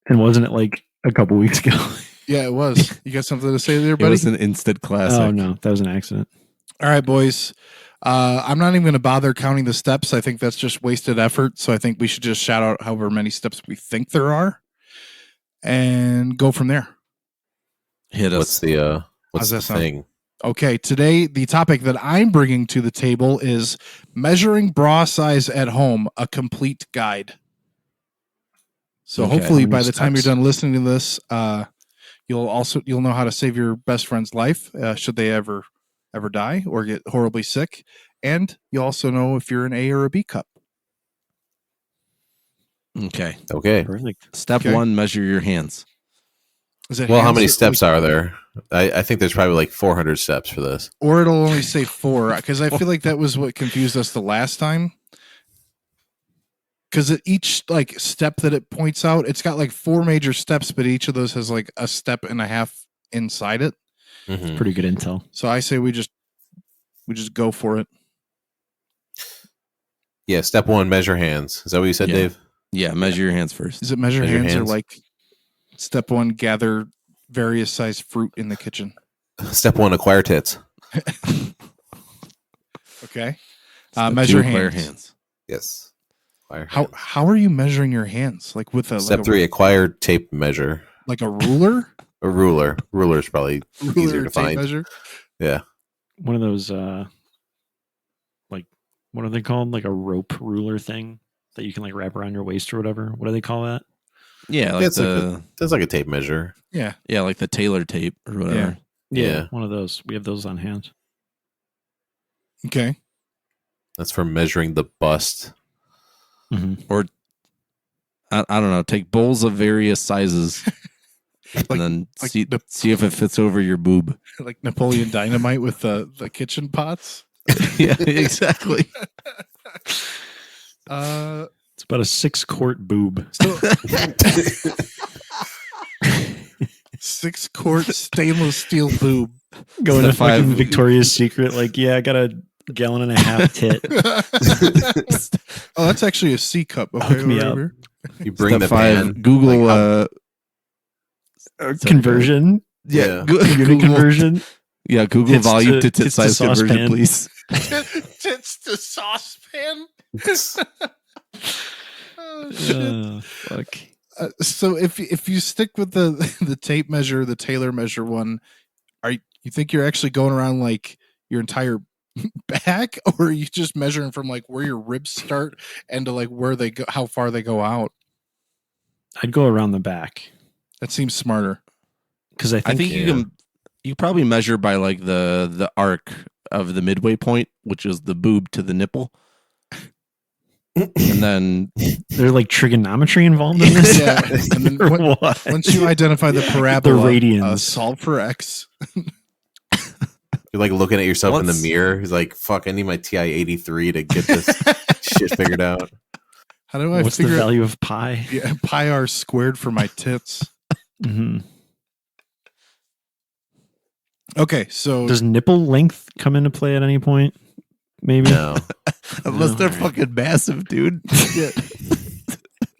And wasn't it like a couple weeks ago? Yeah, it was. You got something to say there, It buddy? was an instant classic. Oh no, that was an accident. All right, boys. I'm not even going to bother counting the steps. I think that's just wasted effort. So I think we should just shout out however many steps we think there are and go from there. Hit us. What's the How's what's that the sound? thing? Okay, today the topic that I'm bringing to the table is measuring bra size at home, a complete guide. So Okay. hopefully How by many the time you're steps? done listening to this, you'll know how to save your best friend's life should they ever die or get horribly sick, and you also know if you're an A or a B cup. Okay. Okay. Perfect. Step Okay. 1, measure your hands. Is it Well, how hands many that, steps are there? I think there's probably like 400 steps for this. or it'll only say 4 because I feel like that was what confused us the last time. Because each like step that it points out, it's got like 4 major steps, but each of those has like a step and a half inside it. Mhm. Pretty good intel. So I say we just go for it. Yeah. Step 1, measure hands. Is that what you said, Yeah. Dave? Yeah, measure your hands first. Is it measure Measure hands, or hands. like step 1, gather various size fruit in the kitchen? Step 1, acquire tits. Okay. Step Measure 2, acquire hands. Yes. Acquire How hands. how are you measuring your hands? Like with a Step like 3, acquire tape measure. like a ruler? A ruler. Ruler is probably Ruler easier or to tape find. measure? Yeah. One of those like what are they called? Like a rope ruler thing that you can like wrap around your waist or whatever. What do they call that? Yeah, like It's that's like a tape measure. Yeah. yeah, like the Taylor tape or whatever. Yeah. One of those. We have those on hand. Okay. That's for measuring the bust. Mm-hmm. Or I don't know, take bowls of various sizes Like- and then like see if it fits over your boob. Like Napoleon Dynamite with the kitchen pots. Yeah, exactly. It's about a 6-quart boob. So 6-quart stainless steel boob. Going The to fucking 5 Victoria's Secret, like, yeah, I got a gallon and a half tit. Oh, that's actually a C cup. Okay, Hook me over up. here. You bring Step the 5, pan. Google like, Conversion. Yeah. Unit Google, conversion. yeah, Google Tits volume to- to tit tits to size conversion, saucepan. please. Tits to saucepan. Oh shit. Fuck. So if you stick with the tape measure, the Taylor measure one, you think you're actually going around like your entire back, or are you just measuring from like where your ribs start and to like where they go, how far they go out? I'd go around the back That seems smarter. because I think, you probably measure by like the arc of the midway point, which is the boob to the nipple. And then there's like trigonometry involved in this. Yeah, and then Or what- what? once you identify the parabola, radians. solve for x. You're like looking at yourself in Once- the mirror. He's like, fuck, I need my TI 83 to get this shit figured out. How do I What's the figure value of pi? yeah, pi r squared for my tits? Mhm. Okay, so Does nipple length come into play at any point? Maybe. No. unless they're Alright. fucking massive, dude. yeah.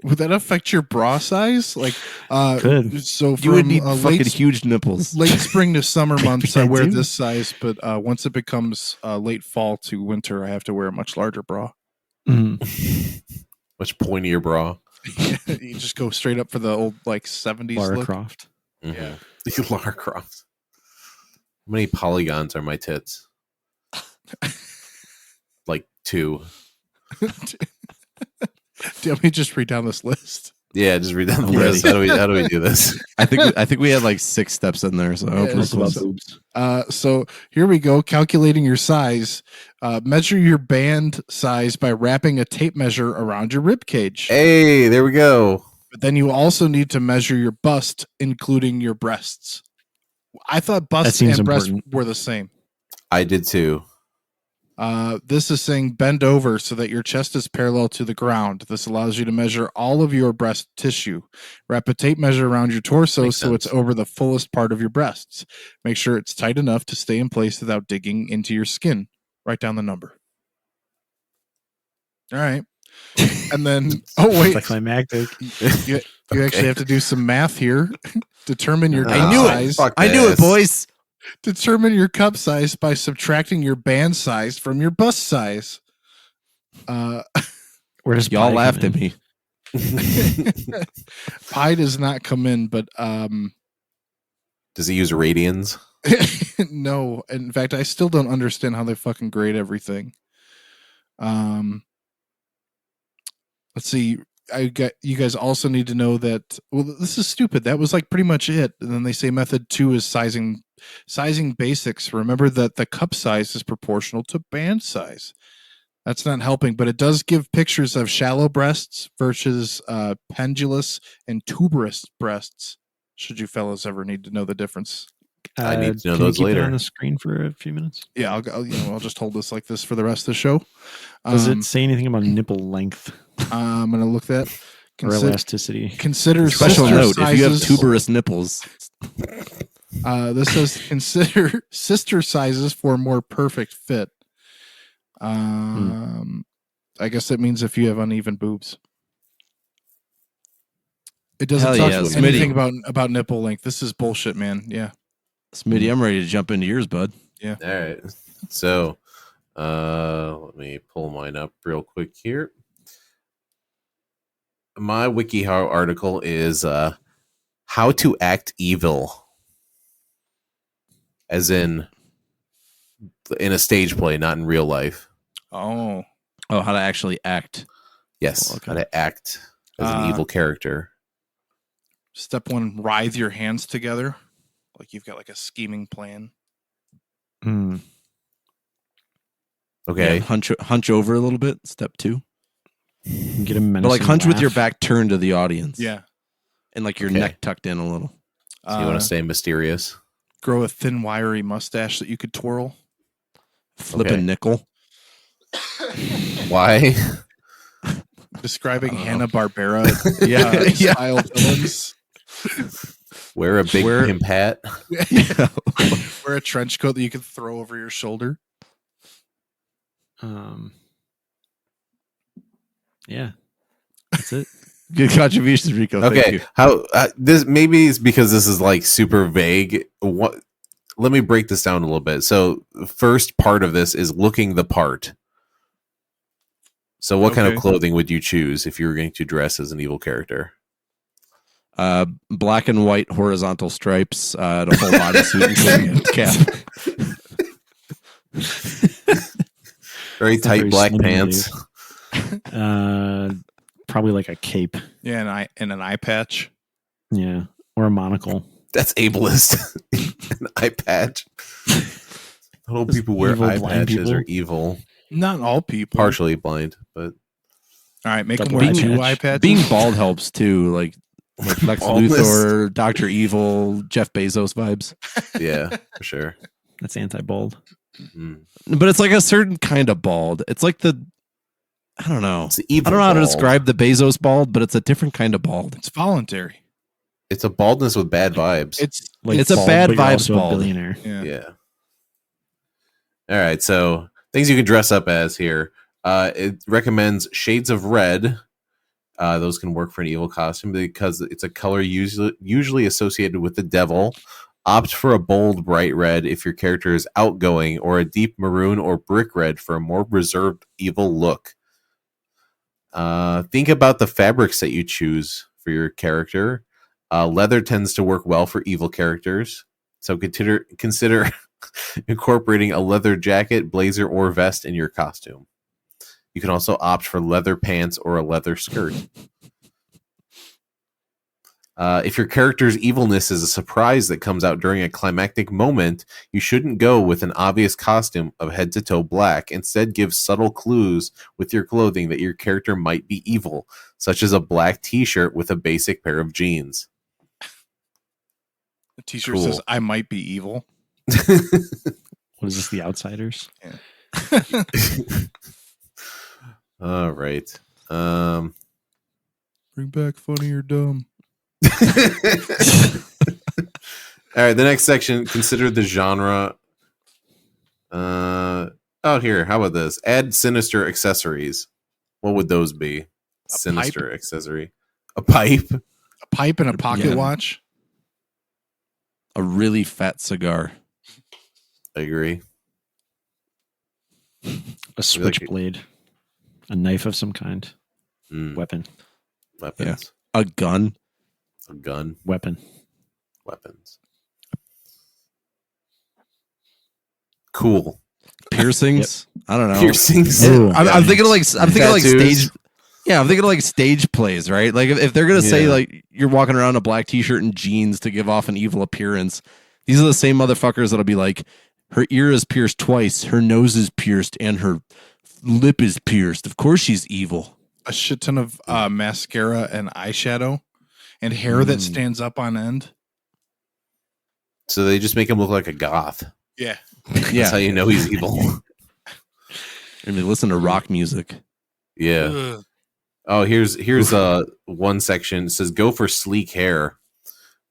Would that affect your bra size? Like, Could. So You would from need fucking late, huge nipples. late spring to summer months, I I wear do. this size, but once it becomes late fall to winter, I have to wear a much larger bra. Mhm. Much pointier bra. You just go straight up for the old like 70s Lara look. Croft. Yeah. Lara Croft. How many polygons are my tits? Like 2. Do you want me to just read down this list? Yeah, just read down the I'm ready. list. How do we do this? I think we had like 6 steps in there, so I hope Yeah, we're it's close. So here we go. Calculating your size. Measure your band size by wrapping a tape measure around your rib cage. Hey, there we go. But then you also need to measure your bust, including your breasts. I thought bust seems and breast important. were the same. I did too. This is saying bend over so that your chest is parallel to the ground. This allows you to measure all of your breast tissue. Wrap a tape measure around your torso Makes so it's sense. over the fullest part of your breasts. Make sure it's tight enough to stay in place without digging into your skin. Write down the number. All right. And then, oh, wait. It's climactic. You actually have to do some math here. Determine your I cup knew it. size. Fuck I knew it, this. boys. Determine your cup size by subtracting your band size from your bust size. Where does Y'all pi laughed come at in? me. Pi does not come in, but Does he use radians? no. In fact, I still don't understand how they fucking grade everything. Let's see. You guys also need to know that. Well, this is stupid. That was like pretty much it. And then they say method 2 is sizing basics. Remember that the cup size is proportional to band size. That's not helping, but it does give pictures of shallow breasts versus pendulous and tuberous breasts. Should you fellas ever need to know the difference? I need to know can you those keep it later. on the screen for a few minutes. Yeah, I'll just hold this like this for the rest of the show. Does it say anything about nipple length I'm gonna look that. or elasticity? Consider Special sister note: if you have sizes. tuberous nipples, This says consider sister sizes for a more perfect fit. I guess that means if you have uneven boobs. It doesn't Hell talk yeah, anything Smitty. about nipple length. This is bullshit, man. Yeah. Smitty, I'm ready to jump into yours, bud. All right. So, let me pull mine up real quick here. My WikiHow article is how to act evil as in a stage play, not in real life. Oh, Oh, how to actually act. Yes, Oh, okay. how to act as an evil character. step 1: writhe your hands together, like you've got like a scheming plan. Mm. Okay. Yeah, hunch over a little bit. Step 2. Get a menacing But like hunch with your laugh. back turned to the audience. Yeah. And like your Okay. neck tucked in a little. So you want to stay mysterious? Grow a thin, wiry mustache that you could twirl. Flip a Okay. nickel. Why? Describing I don't know. Hanna-Barbera Yeah. style villains. Wear a big Wear- pimp hat. Yeah. Wear a trench coat that you could throw over your shoulder. Yeah, that's it. Good contributions, Rico. Thank Okay. you. How this maybe it's because this is like super vague. What? Let me break this down a little bit. So, the first part of this is looking the part. So, what kind of Okay. clothing would you choose if you were going to dress as an evil character? Black and white horizontal stripes, the full bodysuit, including a cap. Very It's not tight very black slim, pants. Probably like a cape. Yeah, and an eye patch. Yeah, or a monocle. That's ableist. An eye patch. Not all people wear Evil eye blind patches are people. evil. Not all people. Partially blind, but All right, make them Double wear eye 2 patch. eye patches. Being bald helps too, like Lex Baldness. Luthor, Dr. Evil, Jeff Bezos vibes. yeah, for sure. That's anti-bald. Mm. But it's like a certain kind of bald. It's like I don't know. It's the evil I don't know how to bald. describe the Bezos bald, but it's a different kind of bald. It's voluntary. It's a baldness with bad vibes. It's It's a bald, bad but you're vibes also a bald. billionaire. yeah. Yeah. All right. So things you can dress up as here. It recommends shades of red. Those can work for an evil costume because it's a color usually associated with the devil. Opt for a bold, bright red if your character is outgoing, or a deep maroon or brick red for a more reserved, evil look. Think about the fabrics that you choose for your character. Leather tends to work well for evil characters, so consider incorporating a leather jacket, blazer, or vest in your costume. You can also opt for leather pants or a leather skirt. If your character's evilness is a surprise that comes out during a climactic moment, you shouldn't go with an obvious costume of head to toe black. Instead, give subtle clues with your clothing that your character might be evil, such as a black t-shirt with a basic pair of jeans. The t-shirt Cool. says, "I might be evil." What is this? The Outsiders? All right. Bring back funny or dumb. All right, the next section, consider the genre. Here, how about this? Add sinister accessories. What would those be? Sinister accessory. A pipe. A pipe and a pocket Yeah. watch. A really fat cigar. I agree. A switchblade, a knife of some kind, weapon, Weapons. A gun. A gun. weapon. Weapons. Cool. Piercings. I don't know. Piercings. Ooh. I'm thinking of like Tattoos. stage. Yeah, I'm thinking of like stage plays, right? Like if they're gonna say Yeah. like you're walking around in a black t-shirt and jeans to give off an evil appearance, these are the same motherfuckers that'll be like, her ear is pierced twice, her nose is pierced, and her lip is pierced. Of course she's evil. A shit ton of mascara and eyeshadow, and hair that stands up on end. So they just make him look like a goth. Yeah. That's how you know he's evil. And they listen to rock music. Yeah. Ugh. Oh, here's one section. It says go for sleek hair,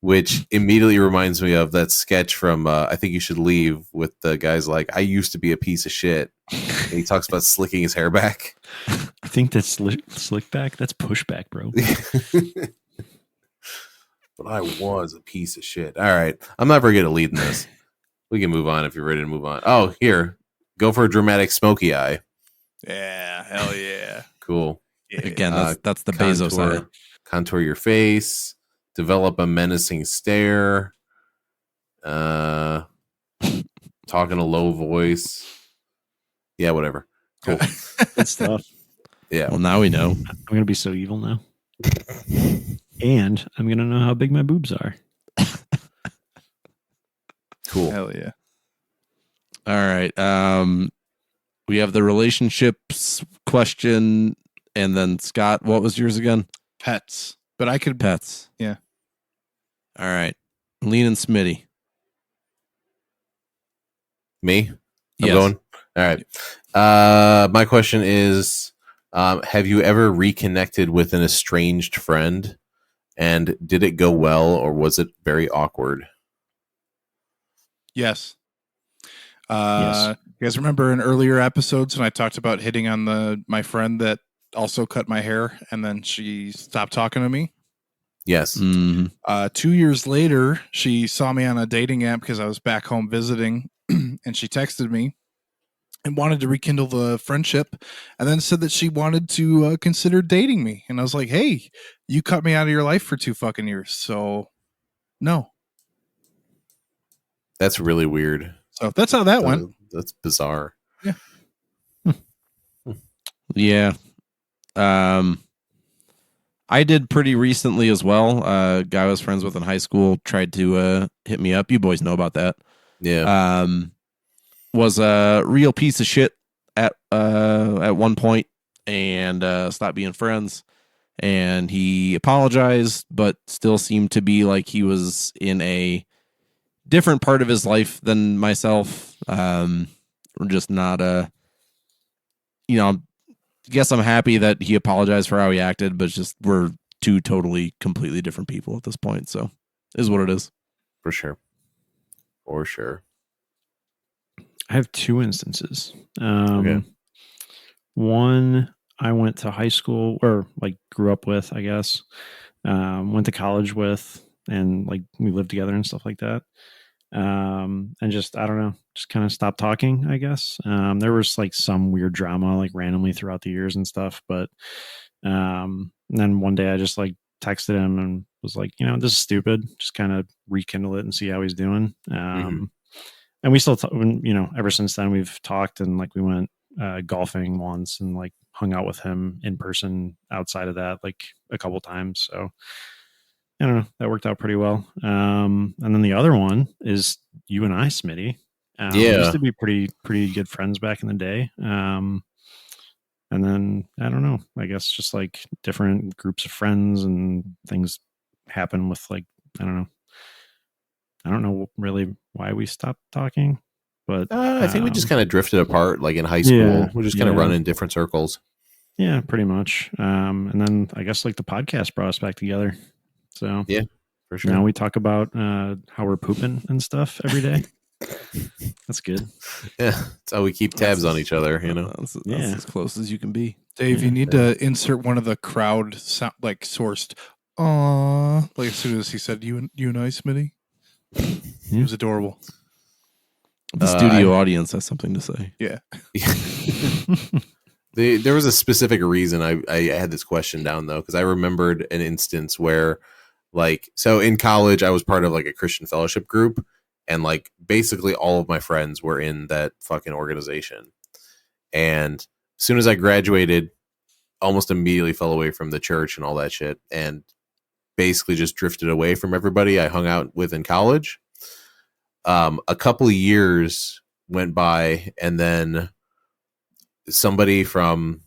which immediately reminds me of that sketch from I Think You Should Leave with the guys like, I used to be a piece of shit. And he talks about slicking his hair back. I think that's slick back. That's pushback, bro. But I was a piece of shit. All right. I'm not very good at leading this. We can move on if you're ready to move on. Oh, here. Go for a dramatic smoky eye. Yeah. Hell yeah. Cool. Yeah. Again, that's the Bezos eye. Contour your face. Develop a menacing stare. Talk in a low voice. Yeah, whatever. Cool. Good stuff. Yeah. Well, now we know. I'm gonna be so evil now, and I'm gonna know how big my boobs are. Cool. Hell yeah. All right. We have the relationships question, and then Scott, what was yours again? Pets. But I could. Pets. Yeah. All right. Lean and Smitty. Me? I'm Yes. going. All right. My question is, have you ever reconnected with an estranged friend, and did it go well, or was it very awkward? Yes. Yes. You guys remember in earlier episodes when I talked about hitting on my friend that also cut my hair and then she stopped talking to me? Yes. Mhm. 2 years later, she saw me on a dating app because I was back home visiting, and she texted me and wanted to rekindle the friendship, and then said that she wanted to consider dating me. And I was like, "Hey, you cut me out of your life for 2 fucking years, so no." That's really weird. So that's how that went. That's bizarre. Yeah. I did pretty recently as well. A guy I was friends with in high school tried to hit me up. You boys know about that. Yeah. Was a real piece of shit at one point and stopped being friends. And he apologized, but still seemed to be like he was in a different part of his life than myself. We're just not I guess I'm happy that he apologized for how he acted, but just we're two totally, completely different people at this point. So it is what it is. For sure. For sure. I have 2 instances. Okay. One I went to high school or like grew up with, I guess. Went to college with, and like we lived together and stuff like that. And just I don't know, just kind of stopped talking, I guess. There was like some weird drama like randomly throughout the years and stuff, but and then one day I just like texted him and was like, this is stupid. Just kind of rekindle it and see how he's doing. And we still, ever since then we've talked, and like we went golfing once and like hung out with him in person outside of that like a couple times. So I don't know, that worked out pretty well. And then the other one is you and I, Smitty. We used to be pretty good friends back in the day. And then I don't know, I guess just like different groups of friends and things happen with like, I don't know really why we stopped talking, but I think we just kind of drifted apart like in high school. Yeah, We just kind of yeah. run in different circles. yeah, pretty much. And then I guess like the podcast brought us back together. So Yeah, for sure. now we talk about how we're pooping and stuff every day. That's good. Yeah, that's how we keep tabs on each other, That's Yeah. as close as you can be. Dave, Yeah. you need to insert one of the crowd sound, like sourced "Aw," like as soon as he said you and I, Smitty. He was adorable. The studio audience has something to say. Yeah. There was a specific reason I had this question down though, because I remembered an instance where, like, so in college I was part of like a Christian fellowship group, and like basically all of my friends were in that fucking organization. And as soon as I graduated, almost immediately fell away from the church and all that shit, and basically just drifted away from everybody I hung out with in college. A couple of years went by, and then somebody from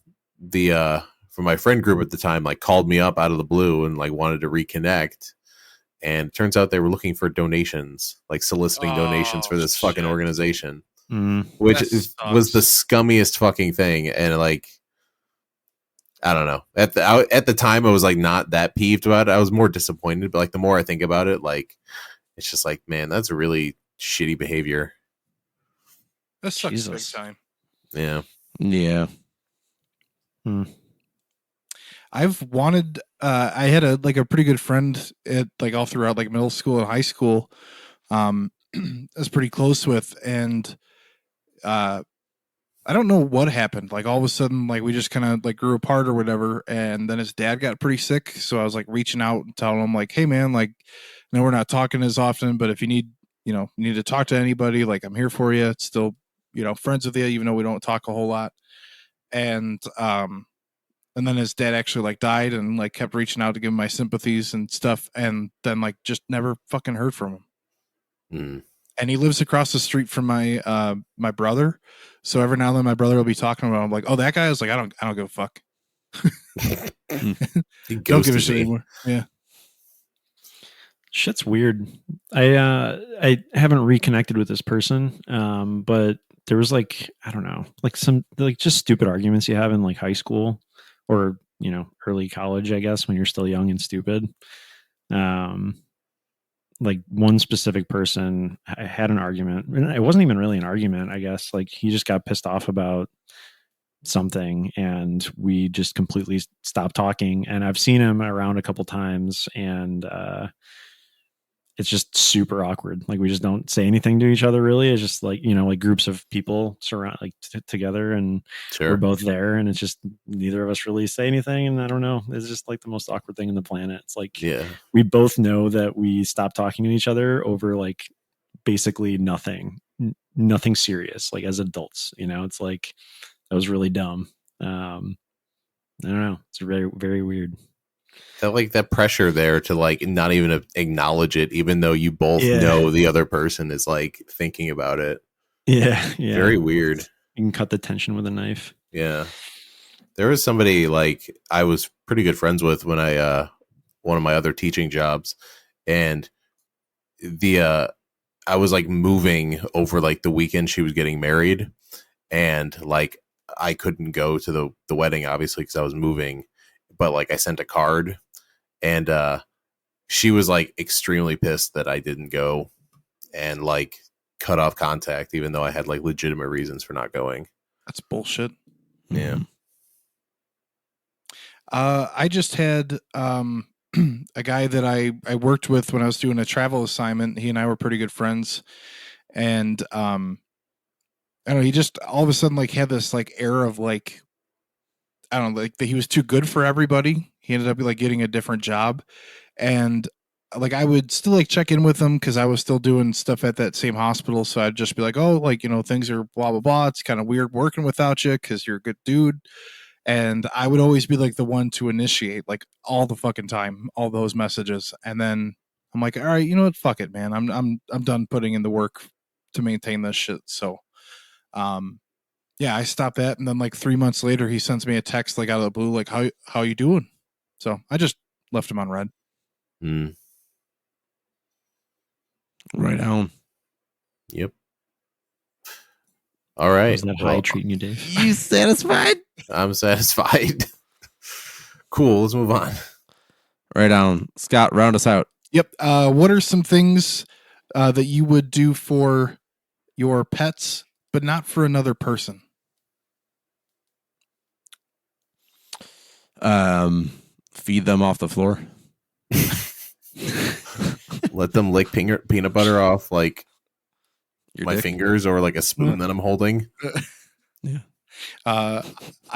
my friend group at the time like called me up out of the blue and like wanted to reconnect. And it turns out they were looking for donations, like soliciting donations for this fucking shit. organization, Mm. which That was the sucks. scummiest fucking thing. And like, I don't know. At the time, I was like not that peeved about it. I was more disappointed, but like the more I think about it, like it's just like, man, that's a really shitty behavior. That sucks Jesus. big time. Yeah. Yeah. I've wanted I had a pretty good friend at like all throughout like middle school and high school. I was pretty close with, and I don't know what happened. Like all of a sudden, like we just kind of like grew apart or whatever. And then his dad got pretty sick, so I was like reaching out and telling him like, "Hey man, like, I know we're not talking as often, but if you need you need to talk to anybody, like I'm here for you. Still, friends with you, even though we don't talk a whole lot. And then his dad actually like died, and like kept reaching out to give him my sympathies and stuff, and then like just never fucking heard from him. Mm. And he lives across the street from my my brother. So every now and then my brother will be talking about him, like, oh, that guy. I was like, I don't give a fuck. He Don't give a ghosted shit me. anymore. Yeah. Shit's weird. I haven't reconnected with this person, but there was like, I don't know, like some like just stupid arguments you have in like high school or early college, I guess, when you're still young and stupid. Like one specific person I had an argument, and it wasn't even really an argument, I guess. Like he just got pissed off about something, and we just completely stopped talking. And I've seen him around a couple times, and it's just super awkward. Like we just don't say anything to each other really. It's just like, like groups of people surround like together, and Sure. we're both there, and it's just neither of us really say anything. And I don't know, it's just like the most awkward thing on the planet. It's like, Yeah. we both know that we stopped talking to each other over like basically nothing serious, like as adults, it's like, that was really dumb. I don't know. It's very, very weird. That pressure there to like not even acknowledge it, even though you both know the other person is like thinking about it. Yeah. Very weird. You can cut the tension with a knife. Yeah. There was somebody like I was pretty good friends with when I one of my other teaching jobs, and I was like moving over like the weekend she was getting married, and like I couldn't go to the wedding obviously because I was moving, but like I sent a card, and she was like extremely pissed that I didn't go, and like cut off contact even though I had like legitimate reasons for not going. That's bullshit. Yeah. I just had a guy that I worked with when I was doing a travel assignment. He and I were pretty good friends, and I don't know, he just all of a sudden like had this like air of like, I don't know, like that he was too good for everybody. He ended up like getting a different job, and like I would still like check in with him because I was still doing stuff at that same hospital. So I'd just be like, oh, like things are blah blah blah. It's kind of weird working without you because you're a good dude. And I would always be like the one to initiate like all the fucking time, all those messages. And then I'm like, all right, you know what? Fuck it, man. I'm done putting in the work to maintain this shit. So, yeah, I stopped that. And then like 3 months later, he sends me a text like out of the blue, like, how you doing? So I just left him on red. Mm. Right on. Yep. All right. Was that high treating you, Dave? You satisfied? I'm satisfied. Cool. Let's move on. Right on. Scott, round us out. Yep. What are some things that you would do for your pets, but not for another person? Feed them off the floor. Let them lick peanut butter off like Your my dick. fingers or like a spoon that I'm holding. I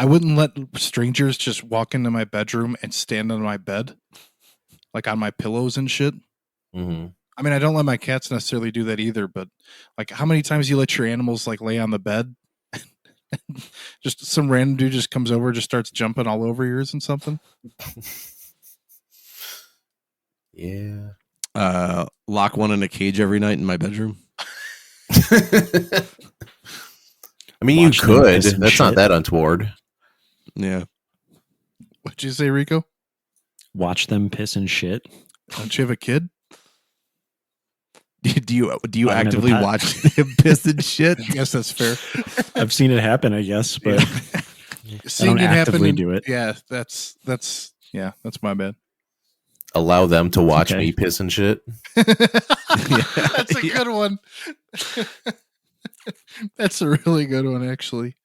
wouldn't let strangers just walk into my bedroom and stand on my bed, like on my pillows and shit. Mm-hmm. I mean, I don't let my cats necessarily do that either, but like how many times you let your animals like lay on the bed? Just some random dude just comes over, just starts jumping all over yours and something. Yeah. Lock one in a cage every night in my bedroom. I mean, Watch you them could. piss and That's not shit. that untoward. Yeah. What'd you say, Rico? Watch them piss and shit. Don't you have a kid? Do you I don't have a actively pet. watch him piss and shit? I guess that's fair. I've seen it happen, I guess, but Seeing don't it happen actively in- do it. Yeah, that's my bad. Allow them to watch Okay. me piss and shit. That's a good one. That's a really good one, actually.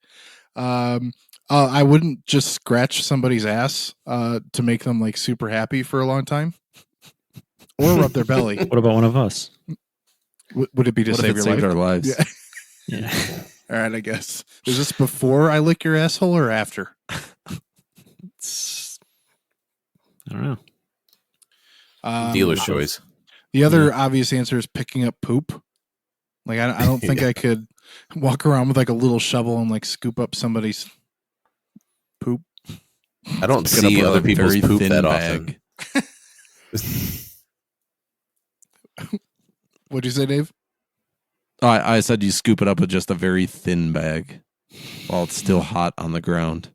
I wouldn't just scratch somebody's ass to make them like super happy for a long time, or rub their belly. what about one of us? Would it be to What if save it your saved life? our lives? Yeah. Yeah. All right, I guess. Is this before I lick your asshole or after? It's, I don't know. Um, Dealer's choice. The other obvious answer is picking up poop. Like I don't think I could walk around with like a little shovel and like scoop up somebody's poop. I don't Pick it up see with other a people's very poop thin that bag. often. What'd you say, Dave? I said you scoop it up with just a very thin bag while it's still hot on the ground.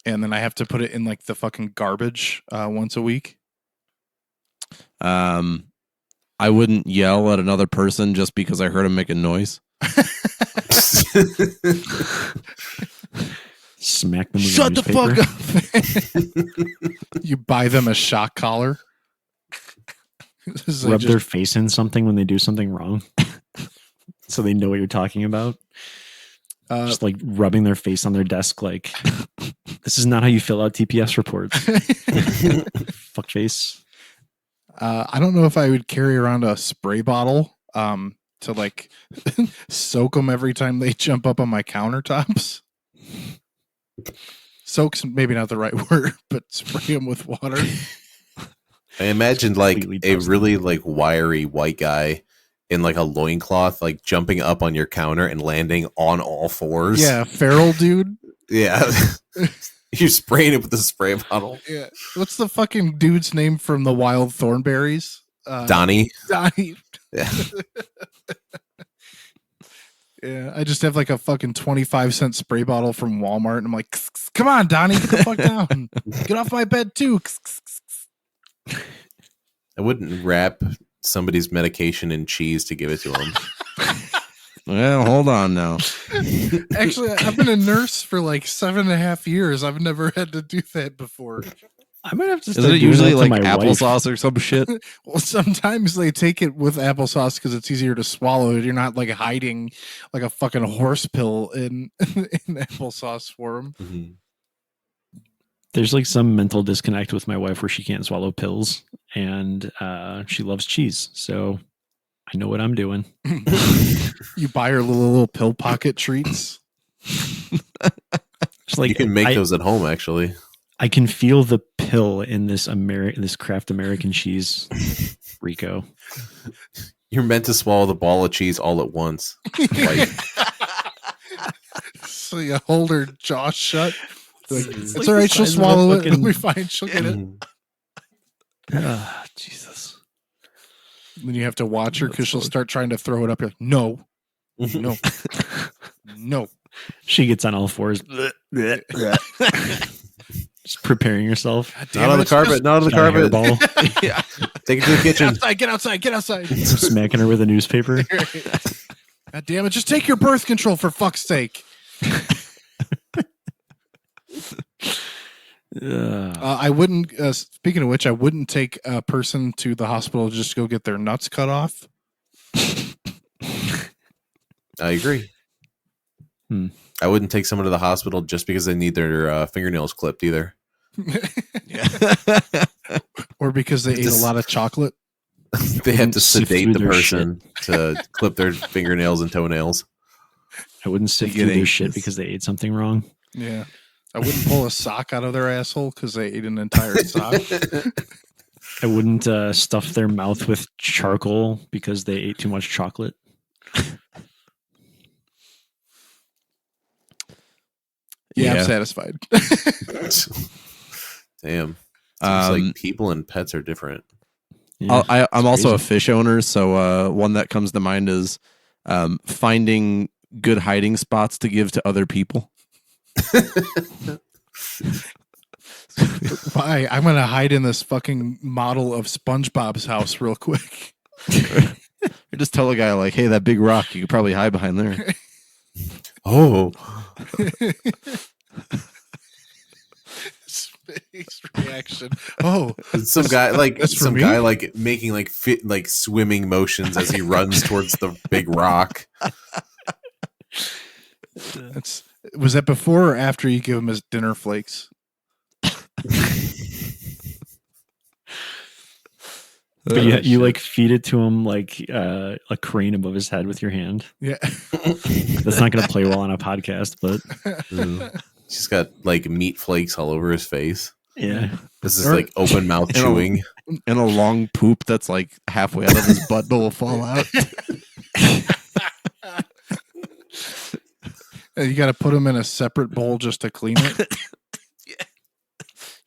And then I have to put it in like the fucking garbage once a week. I wouldn't yell at another person just because I heard him make a noise. Smack them with Shut a the newspaper. fuck up. You buy them a shock collar. This is like Rub just- their face in something when they do something wrong, so they know what you're talking about. Just like rubbing their face on their desk, like this is not how you fill out TPS reports. Fuck face. I don't know if I would carry around a spray bottle to like soak them every time they jump up on my countertops. Soak's maybe not the right word, but spray them with water. I imagined like Completely a busted. really like wiry white guy in like a loincloth, like jumping up on your counter and landing on all fours. Yeah, feral dude. Yeah. You're spraying it with a spray bottle. Yeah. What's the fucking dude's name from the Wild Thornberries? Donnie. Donnie. Yeah. Yeah, I just have like a fucking 25-cent spray bottle from Walmart, and I'm like, come on, Donnie, get the fuck down. Get off my bed, too. I wouldn't wrap somebody's medication in cheese to give it to them. Well, hold on now. Actually, I've been a nurse for like 7.5 years. I've never had to do that before. I might have to. Isn't it usually like applesauce Wife. or some shit? Well, sometimes they take it with applesauce because it's easier to swallow. You're not like hiding like a fucking horse pill in applesauce for them. Mhm. There's like some mental disconnect with my wife where she can't swallow pills, and she loves cheese. So I know what I'm doing. You buy her little pill pocket treats. It's like You can make I, those at home, actually. I can feel the pill in this Kraft American cheese, Rico. You're meant to swallow the ball of cheese all at once. Like, So you hold her jaw shut. Like, It's it's like all the right. She'll size of a swallow it. fucking- It'll be fine. She'll get it. Jesus. Then you have to watch her because That's she'll so- start trying to throw it up. You're like, no, no, no. She gets on all fours. Just preparing herself. God not damn on it, the it's carpet, not on the Got a carpet. hairball. Yeah. Take it to the Get kitchen. outside, get outside, get outside. Smacking her with a newspaper. God damn it. Just take your birth control for fuck's sake. I wouldn't, speaking of which, I wouldn't take a person to the hospital just to go get their nuts cut off. I agree. Hmm. I wouldn't take someone to the hospital just because they need their fingernails clipped either. Or because they ate a Just- lot of chocolate. They have to Sift sedate through the their person to clip their fingernails and toenails. I wouldn't sift get through their anxious. shit because they ate something wrong. Yeah. I wouldn't pull a sock out of their asshole because they ate an entire sock. I wouldn't stuff their mouth with charcoal because they ate too much chocolate. Yeah, Yeah. I'm satisfied. Damn. Seems Um, like people and pets are different. Yeah. I'm also a crazy. fish owner, so one that comes to mind is finding good hiding spots to give to other people. Why? I'm going to hide in this fucking model of SpongeBob's house real quick. Or just tell a guy like, "Hey, that big rock, you could probably hide behind there." Oh, His reaction. Oh, some guy like that's for some me? guy like making like fit like swimming motions as he runs towards the big rock. was that before or after you give him his dinner flakes? But you like feed it to him like a crane above his head with your hand. Yeah. That's not going to play well on a podcast, but He's got like meat flakes all over his face. Yeah. This is Or- like open mouth You know, chewing. And a long poop that's like halfway out of his butt but will fall out. You got to put them in a separate bowl just to clean it.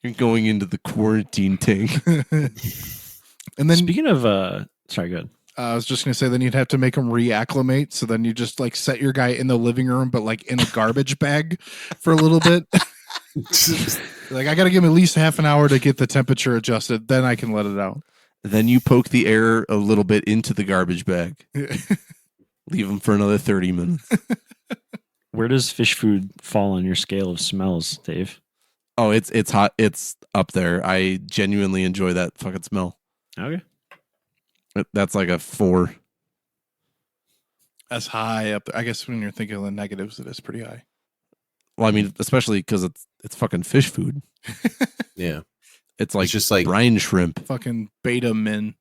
You're going into the quarantine tank. And then Speaking of, sorry, good. I was just gonna say, then you'd have to make them reacclimate. So then you just like set your guy in the living room, but like in a garbage bag for a little bit. Like I got to give him at least half an hour to get the temperature adjusted. Then I can let it out. Then you poke the air a little bit into the garbage bag. Leave them for another 30 minutes. Where does fish food fall on your scale of smells, Dave? Oh, it's hot. It's up there. I genuinely enjoy that fucking smell. Okay. That's like a 4. That's high up there. I guess when you're thinking of the negatives, it is pretty high. Well, I mean, especially because it's fucking fish food. Yeah. It's like It's just like brine shrimp. Fucking beta men.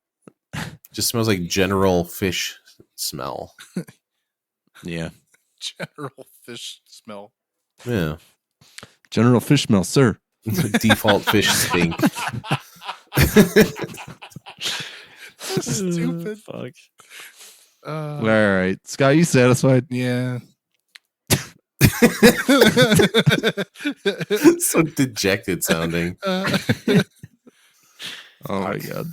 just smells like general fish smell. Yeah. General fish smell. Yeah. General fish smell, sir. Default fish stink. Stupid. Fuck. All right. Scott, you satisfied? Yeah. So dejected sounding. Oh my god.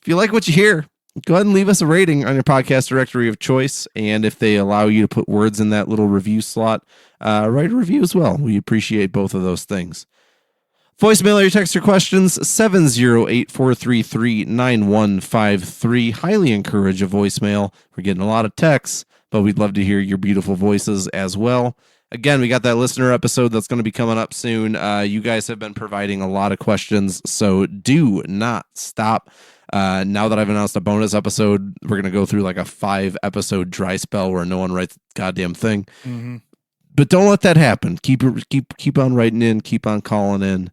If you like what you hear, go ahead and leave us a rating on your podcast directory of choice. And if they allow you to put words in that little review slot, write a review as well. We appreciate both of those things. Voicemail or text your questions, 708-433-9153. Highly encourage a voicemail. We're getting a lot of texts, but we'd love to hear your beautiful voices as well. Again, we got that listener episode that's going to be coming up soon. You guys have been providing a lot of questions, so do not stop. Now that I've announced a bonus episode, we're going to go through like a 5-episode dry spell where no one writes a goddamn thing. Mm-hmm. But don't let that happen. Keep on writing in, keep on calling in,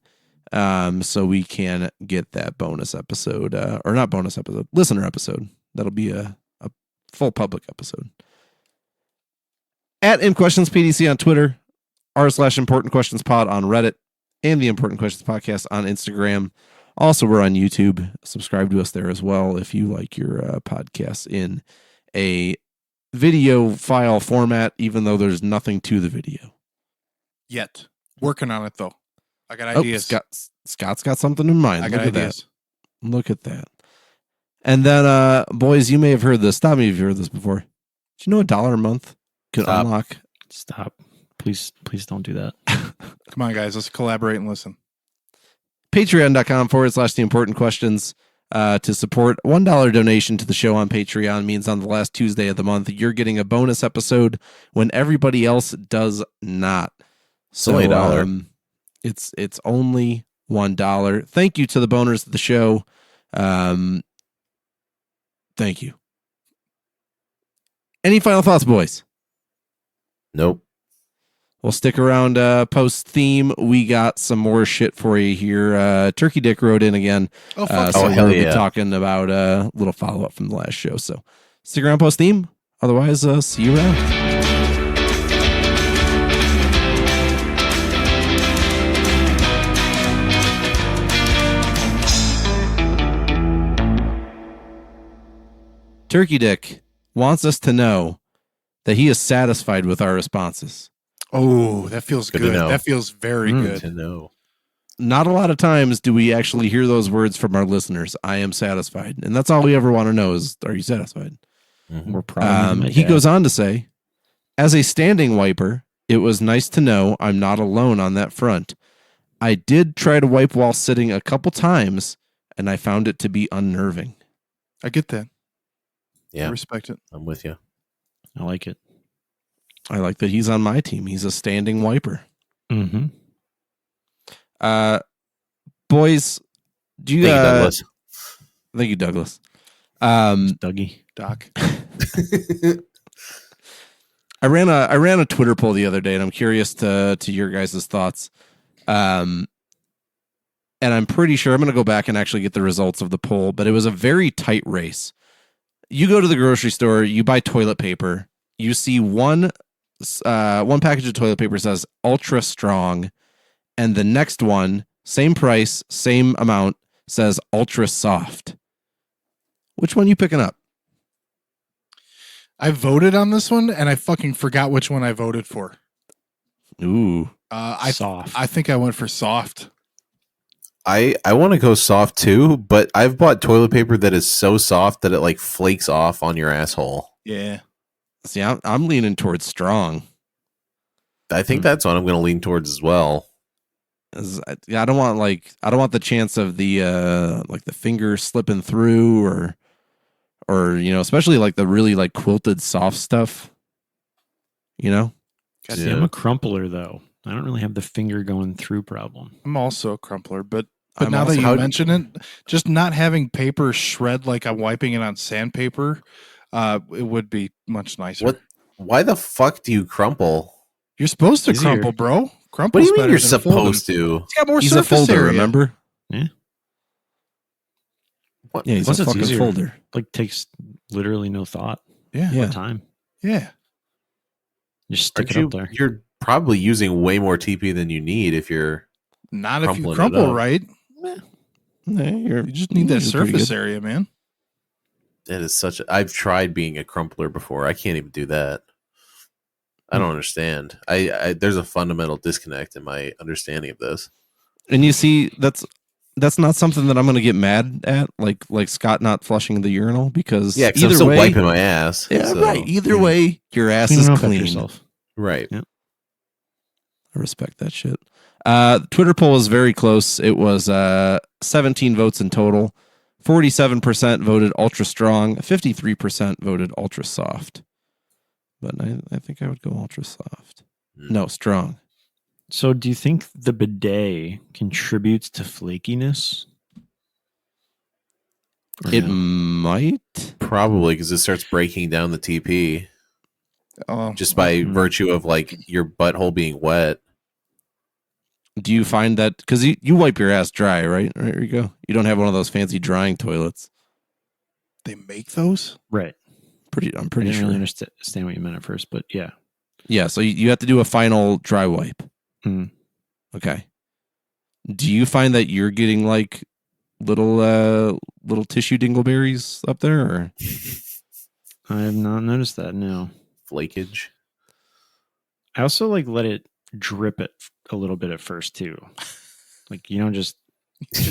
so we can get that bonus episode, or not bonus episode, listener episode. That'll be a full public episode. At ImQuestionsPDC on Twitter, r/Important Questions Pod on Reddit, and the Important Questions Podcast on Instagram. Also, we're on YouTube. Subscribe to us there as well if you like your podcasts in a video file format, even though there's nothing to the video. Yet. Working on it though. I got Oh, ideas. Scott's got something in mind. I got Look at ideas. that. Look at that. And then, boys, you may have heard this. Stop me if you've heard this before. Did you know $1 a month can Stop. unlock? Stop. Please don't do that. Come on, guys. Let's collaborate and listen. Patreon.com/the important questions. To support $1 donation to the show on Patreon means on the last Tuesday of the month, you're getting a bonus episode when everybody else does not. So only $1. It's only $1. Thank you to the boners of the show. Thank you. Any final thoughts, boys? Nope. We'll stick around post theme. We got some more shit for you here. Turkey Dick wrote in again. Oh, fuck. So hell we'll be yeah. talking about a little follow up from the last show. So stick around post theme. Otherwise, see you around. Turkey Dick wants us to know that he is satisfied with our responses. Oh, that feels Good to good. know. That feels very good. To know. Not a lot of times do we actually hear those words from our listeners. I am satisfied. And that's all we ever want to know is, are you satisfied? Mhm. We're proud. of you, my He dad. goes on to say, as a standing wiper, it was nice to know I'm not alone on that front. I did try to wipe while sitting a couple times, and I found it to be unnerving. I get that. I Yeah, respect it. I'm with you. I like it. I like that he's on my team. He's a standing wiper. Mm-hmm. Boys, do you Thank you, Douglas. Thank you, Douglas. Dougie. Doc. I ran a Twitter poll the other day, and I'm curious to your guys' thoughts. And I'm pretty sure I'm going to go back and actually get the results of the poll, but it was a very tight race. You go to the grocery store, you buy toilet paper, you see one package of toilet paper says ultra strong, and the next one same price, same amount, says ultra soft. Which one you picking up? I voted on this one, and I fucking forgot which one I voted for. Ooh. Soft. I think I went for soft. I want to go soft too, but I've bought toilet paper that is so soft that it like flakes off on your asshole. Yeah. See, I'm leaning towards strong. I think that's what I'm going to lean towards as well. I don't want the chance of the like the finger slipping through or especially like the really like quilted soft stuff. See, I'm a crumpler though. I don't really have the finger going through problem. I'm also a crumpler, but I'm now that also- you mention it, just not having paper shred like I'm wiping it on sandpaper, it would be much nicer. What? Why the fuck do you crumple? You're supposed to Easier. crumple, bro. What Crumple's do you mean better you're than folding. supposed to? It's got more He's a surface folder, area. remember? Yeah. What? Yeah, he's Plus a it's fucking easier. folder. Like takes literally no thought Yeah. Yeah. or time. Yeah. Just stick Aren't it you, up there. You're probably using way more TP than you need if you're. Not if Crumpling you it crumple up. right. Yeah, You just need that you're pretty surface good. area, man. It is such. I've tried being a crumpler before. I can't even do that. I don't understand. I there's a fundamental disconnect in my understanding of this. And you see, that's not something that I'm going to get mad at, like Scott not flushing the urinal, because Yeah, because I'm either still way, wiping my ass. yeah, so- right. Either way, your ass Clean is it up after clean. yourself. Right. I respect that shit. Twitter poll was very close. It was 17 votes in total. 47% voted ultra strong. 53% voted ultra soft. But I think I would go ultra soft. No, strong. So do you think the bidet contributes to flakiness? Or It no? might. Probably because it starts breaking down the TP Oh, just by Mhm. virtue of like your butthole being wet. Do you find that because you wipe your ass dry, right? Right, here you go. You don't have one of those fancy drying toilets. they make those? Right. I'm I pretty didn't sure. really understand what you meant at first, but yeah. Yeah, so you have to do a final dry wipe. Mm. Okay. Do you find that you're getting like little tissue dingleberries up there, or I have not noticed that. No. Flakage. I also like let it drip it a little bit at first too. Like you don't just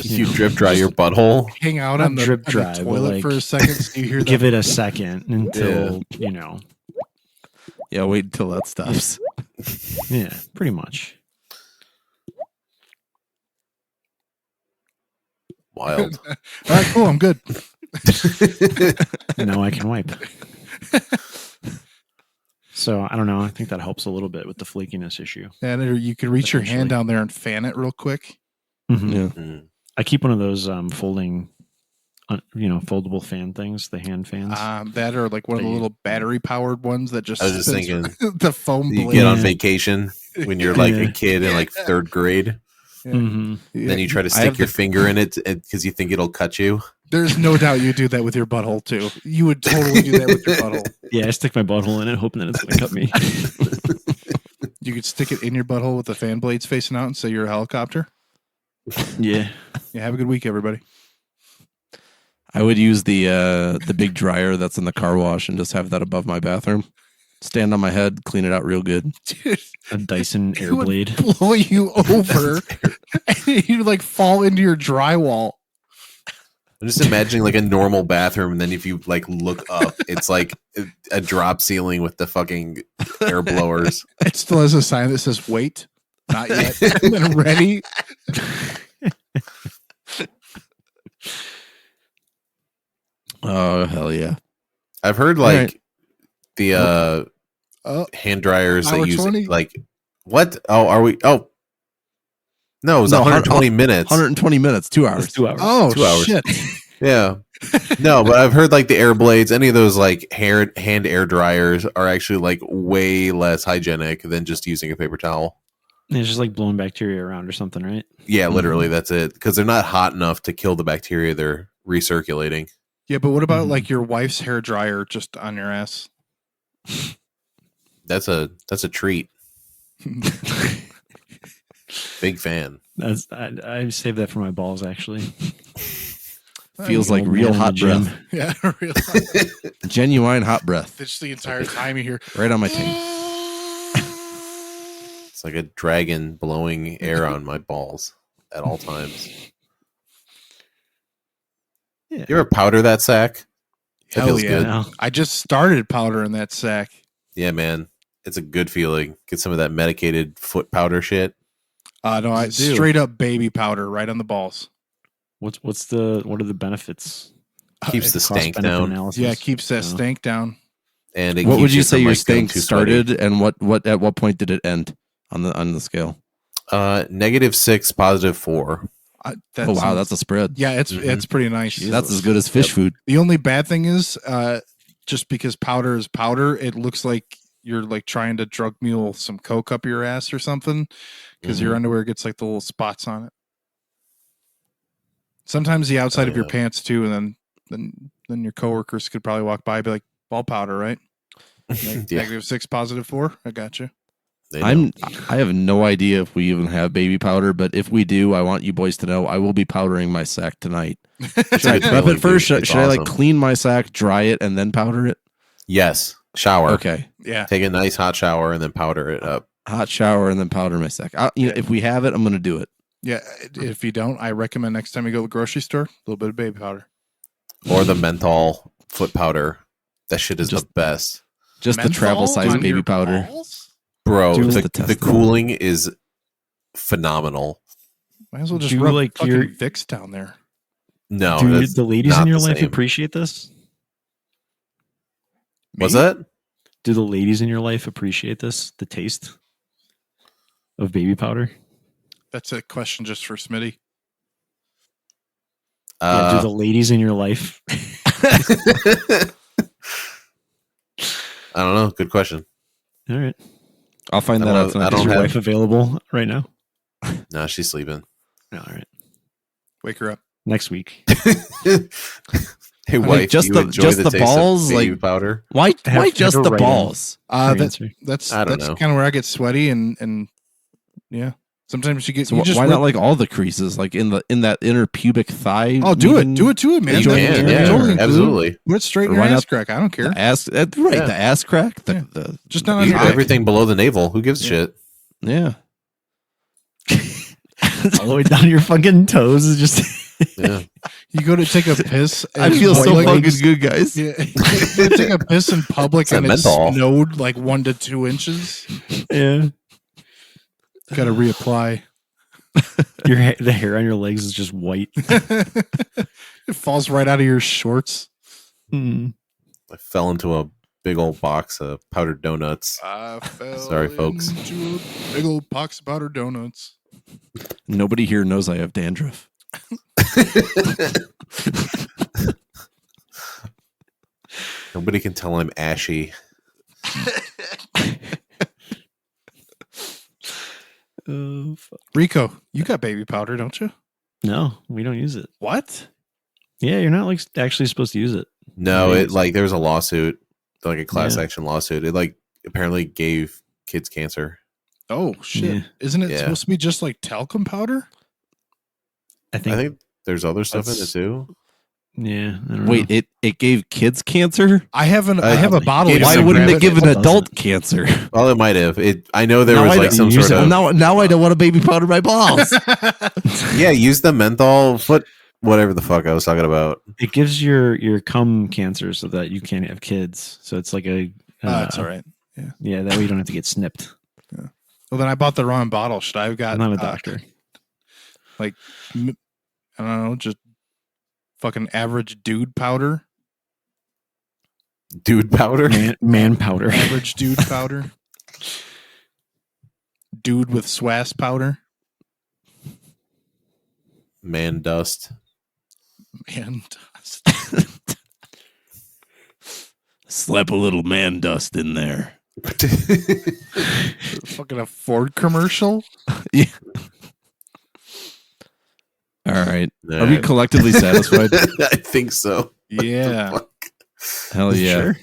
You drip dry your butthole. Hang out Not on the, drip on the dry, but toilet for a like, second so you hear give that. it a second until yeah, wait until that stops. yeah, pretty much. Wild. All right, cool. I'm good. Now I can wipe. So I don't know. I think that helps a little bit with the flakiness issue. And you can reach your hand Potentially. down there and fan it real quick. Mhm. Yeah. Mm. I keep one of those folding, foldable fan things, the hand fans. That or like one of the They- little battery powered ones that just I was just spins thinking, the foam You blade. get on Yeah. vacation when you're like Yeah. a kid in like third grade. Mhm. Then you try to I stick have your the- finger in it because you think it'll cut you. There's no doubt you do that with your butthole too. You would totally do that with your butthole. Yeah, I stick my butthole in it, hoping that it's going to cut me. You could stick it in your butthole with the fan blades facing out and say you're a helicopter. Yeah. Yeah, have a good week, everybody. I would use the big dryer that's in the car wash and just have that above my bathroom. Stand on my head, clean it out real good. Dude, A Dyson it would Airblade. blow you over and you'd like fall into your drywall. I'm just imagining like a normal bathroom, and then if you like look up, it's like a drop ceiling with the fucking air blowers. It still has a sign that says wait, not yet, and then ready. Oh hell yeah! I've heard like Alright. the Oh, hand dryers Hour that use 20? like what? Oh, are we? Oh, no, it was No, 120 minutes. 120 minutes, 2 hours. It's 2 hours. oh 2 hours. shit. Yeah. No, but I've heard like the air blades, any of those like hand air dryers are actually like way less hygienic than just using a paper towel. It's just like blowing bacteria around or something, right? Yeah, literally, that's it. Because they're not hot enough to kill the bacteria they're recirculating. Yeah, but what about Mhm. like your wife's hair dryer just on your ass? That's a treat. Big fan. I saved that for my balls actually. Feels like Old real man in the hot gym. breath. Yeah, real. Genuine hot breath. Just the entire time you hear. Right on my taint. It's like a dragon blowing air on my balls at all times. Yeah. You ever powder that sack? That Hell feels yeah. good. No. I just started powdering that sack. Yeah, man. It's a good feeling. Get some of that medicated foot powder shit. No, I You do. straight up baby powder right on the balls. What are the benefits? Keeps the stank Cost-benefit down. analysis? Yeah, it keeps that No. stank down. And it What would keeps you say from, your like, going stank too sweaty. started, and what at what point did it end on the scale? -6, +4. Oh wow, that's a spread. yeah. It's Mhm. pretty nice. That's as good as fish Yep. food. The only bad thing is, just because powder is powder, it looks like you're like trying to drug mule some coke up your ass or something, because your underwear gets like the little spots on it. Sometimes the outside of your yeah. pants too, and then your coworkers could probably walk by and be like, "Ball powder, right? Like, Yeah, -6, +4. I got you." they know. I have no idea if we even have baby powder, but if we do, I want you boys to know I will be powdering my sack tonight. Should I Good prep feeling, it first? dude. Should, It's should I like awesome. clean my sack, dry it, and then powder it? Yes. Shower. Okay. Yeah, Take a nice hot shower and then powder it up. Hot shower and then powder my sack. If we have it, I'm going to do it. yeah. If you don't, I recommend next time you go to the grocery store, a little bit of baby powder. Or the menthol foot powder. That shit is Just- the best. Just the travel Menthol size on baby your powder. balls? Bro, Just the, to test the it. cooling is phenomenal. Might as well just Do you rub like fucking your- Vicks down there. No, Do that's the ladies not in your the life same. appreciate this? What's Me? that? Do the ladies in your life appreciate this? The taste of baby powder? That's a question just for Smitty. Yeah, do the ladies in your life? I don't know. Good question. All right. I'll find I that don't out have- tonight. I Is don't your have- wife available right now? No, she's sleeping. No, all right. Wake her up. Next week. Hey, mean, wife, just do the- you enjoy just the the taste of balls, baby like- powder? Why Have just her the write in. balls? Your That, answer. that's I don't that's know. kind of where I get sweaty and yeah. Sometimes you get So you just why rip- not like all the creases, like in that inner pubic thigh? Oh, do region? it to it, man. You Enjoy That's- it. can, Yeah, yeah, totally include- absolutely. Put it straight in Or your why ass not- crack. I don't care. The ass, right? Yeah. The ass crack. Yeah. The Just not on You your do dick. everything below the navel. Who gives a Yeah. shit? yeah. All the way down your fucking toes is just. Yeah. You go to take a piss. I and feel it's so like- fucking good, guys. Yeah, you take a piss in public It's a and it menthol. snowed like 1 to 2 inches. Yeah. Got to reapply. The hair on your legs is just white. It falls right out of your shorts. Mm. I fell into a big old box of powdered donuts. I fell Sorry, folks. into a big old box of powdered donuts. Nobody here knows I have dandruff. Nobody can tell I'm ashy. Oh, fuck. Rico, you got baby powder, don't you? No, we don't use it. What? Yeah, you're not like actually supposed to use it. No, Yeah, it like there was a lawsuit, like a class Yeah. action lawsuit. It like apparently gave kids cancer. Oh shit! Yeah. Isn't it Yeah. supposed to be just like talcum powder? I think. I think there's other stuff in it That's- too. Yeah. I don't Wait, know. it gave kids cancer? I have I have a Probably. bottle. Gave of Why some wouldn't grab it give an It doesn't. adult cancer? Well, it might have. It. I know there Now was I like don't some use sort it. of. Now I don't want to baby powder my balls. Yeah, use the menthol foot, whatever the fuck I was talking about. It gives your cum cancer so that you can't have kids. So it's like a. That's all right. Yeah, that way you don't have to get snipped. Well, then I bought the wrong bottle. Should I have got? I'm not a doctor. I don't know, just fucking average dude powder. Dude powder. Man powder. Average dude powder. Dude with swass powder. Man dust. Man, Slap a little man dust in there. fucking a Ford commercial. All right. All Are we right. collectively satisfied? I think so. Yeah, Fuck. Hell yeah. Sure.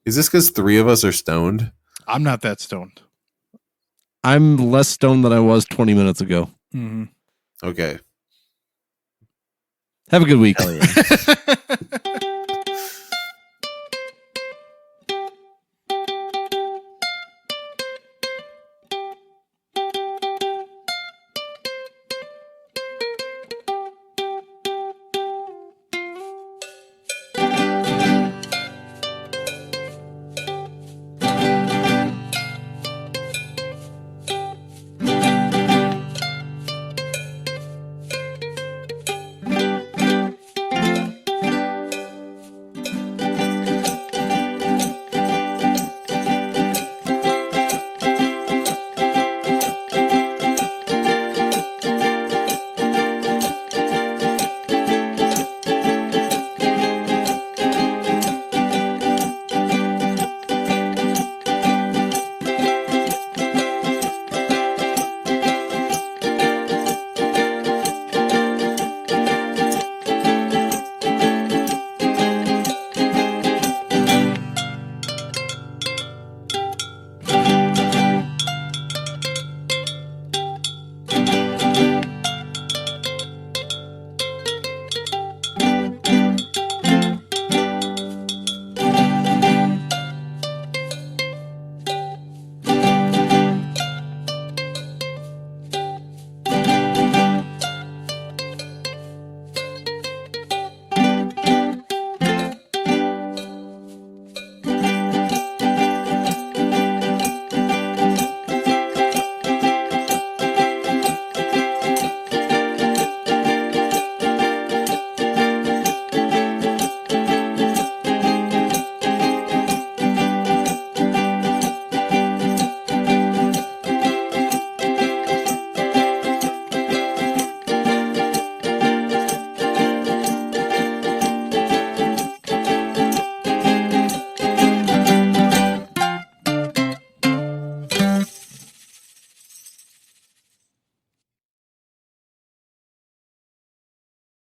Is this because 3 of us are stoned? I'm not that stoned. I'm less stoned than I was 20 minutes ago. Mhm. Okay. Have a good week. Hell yeah.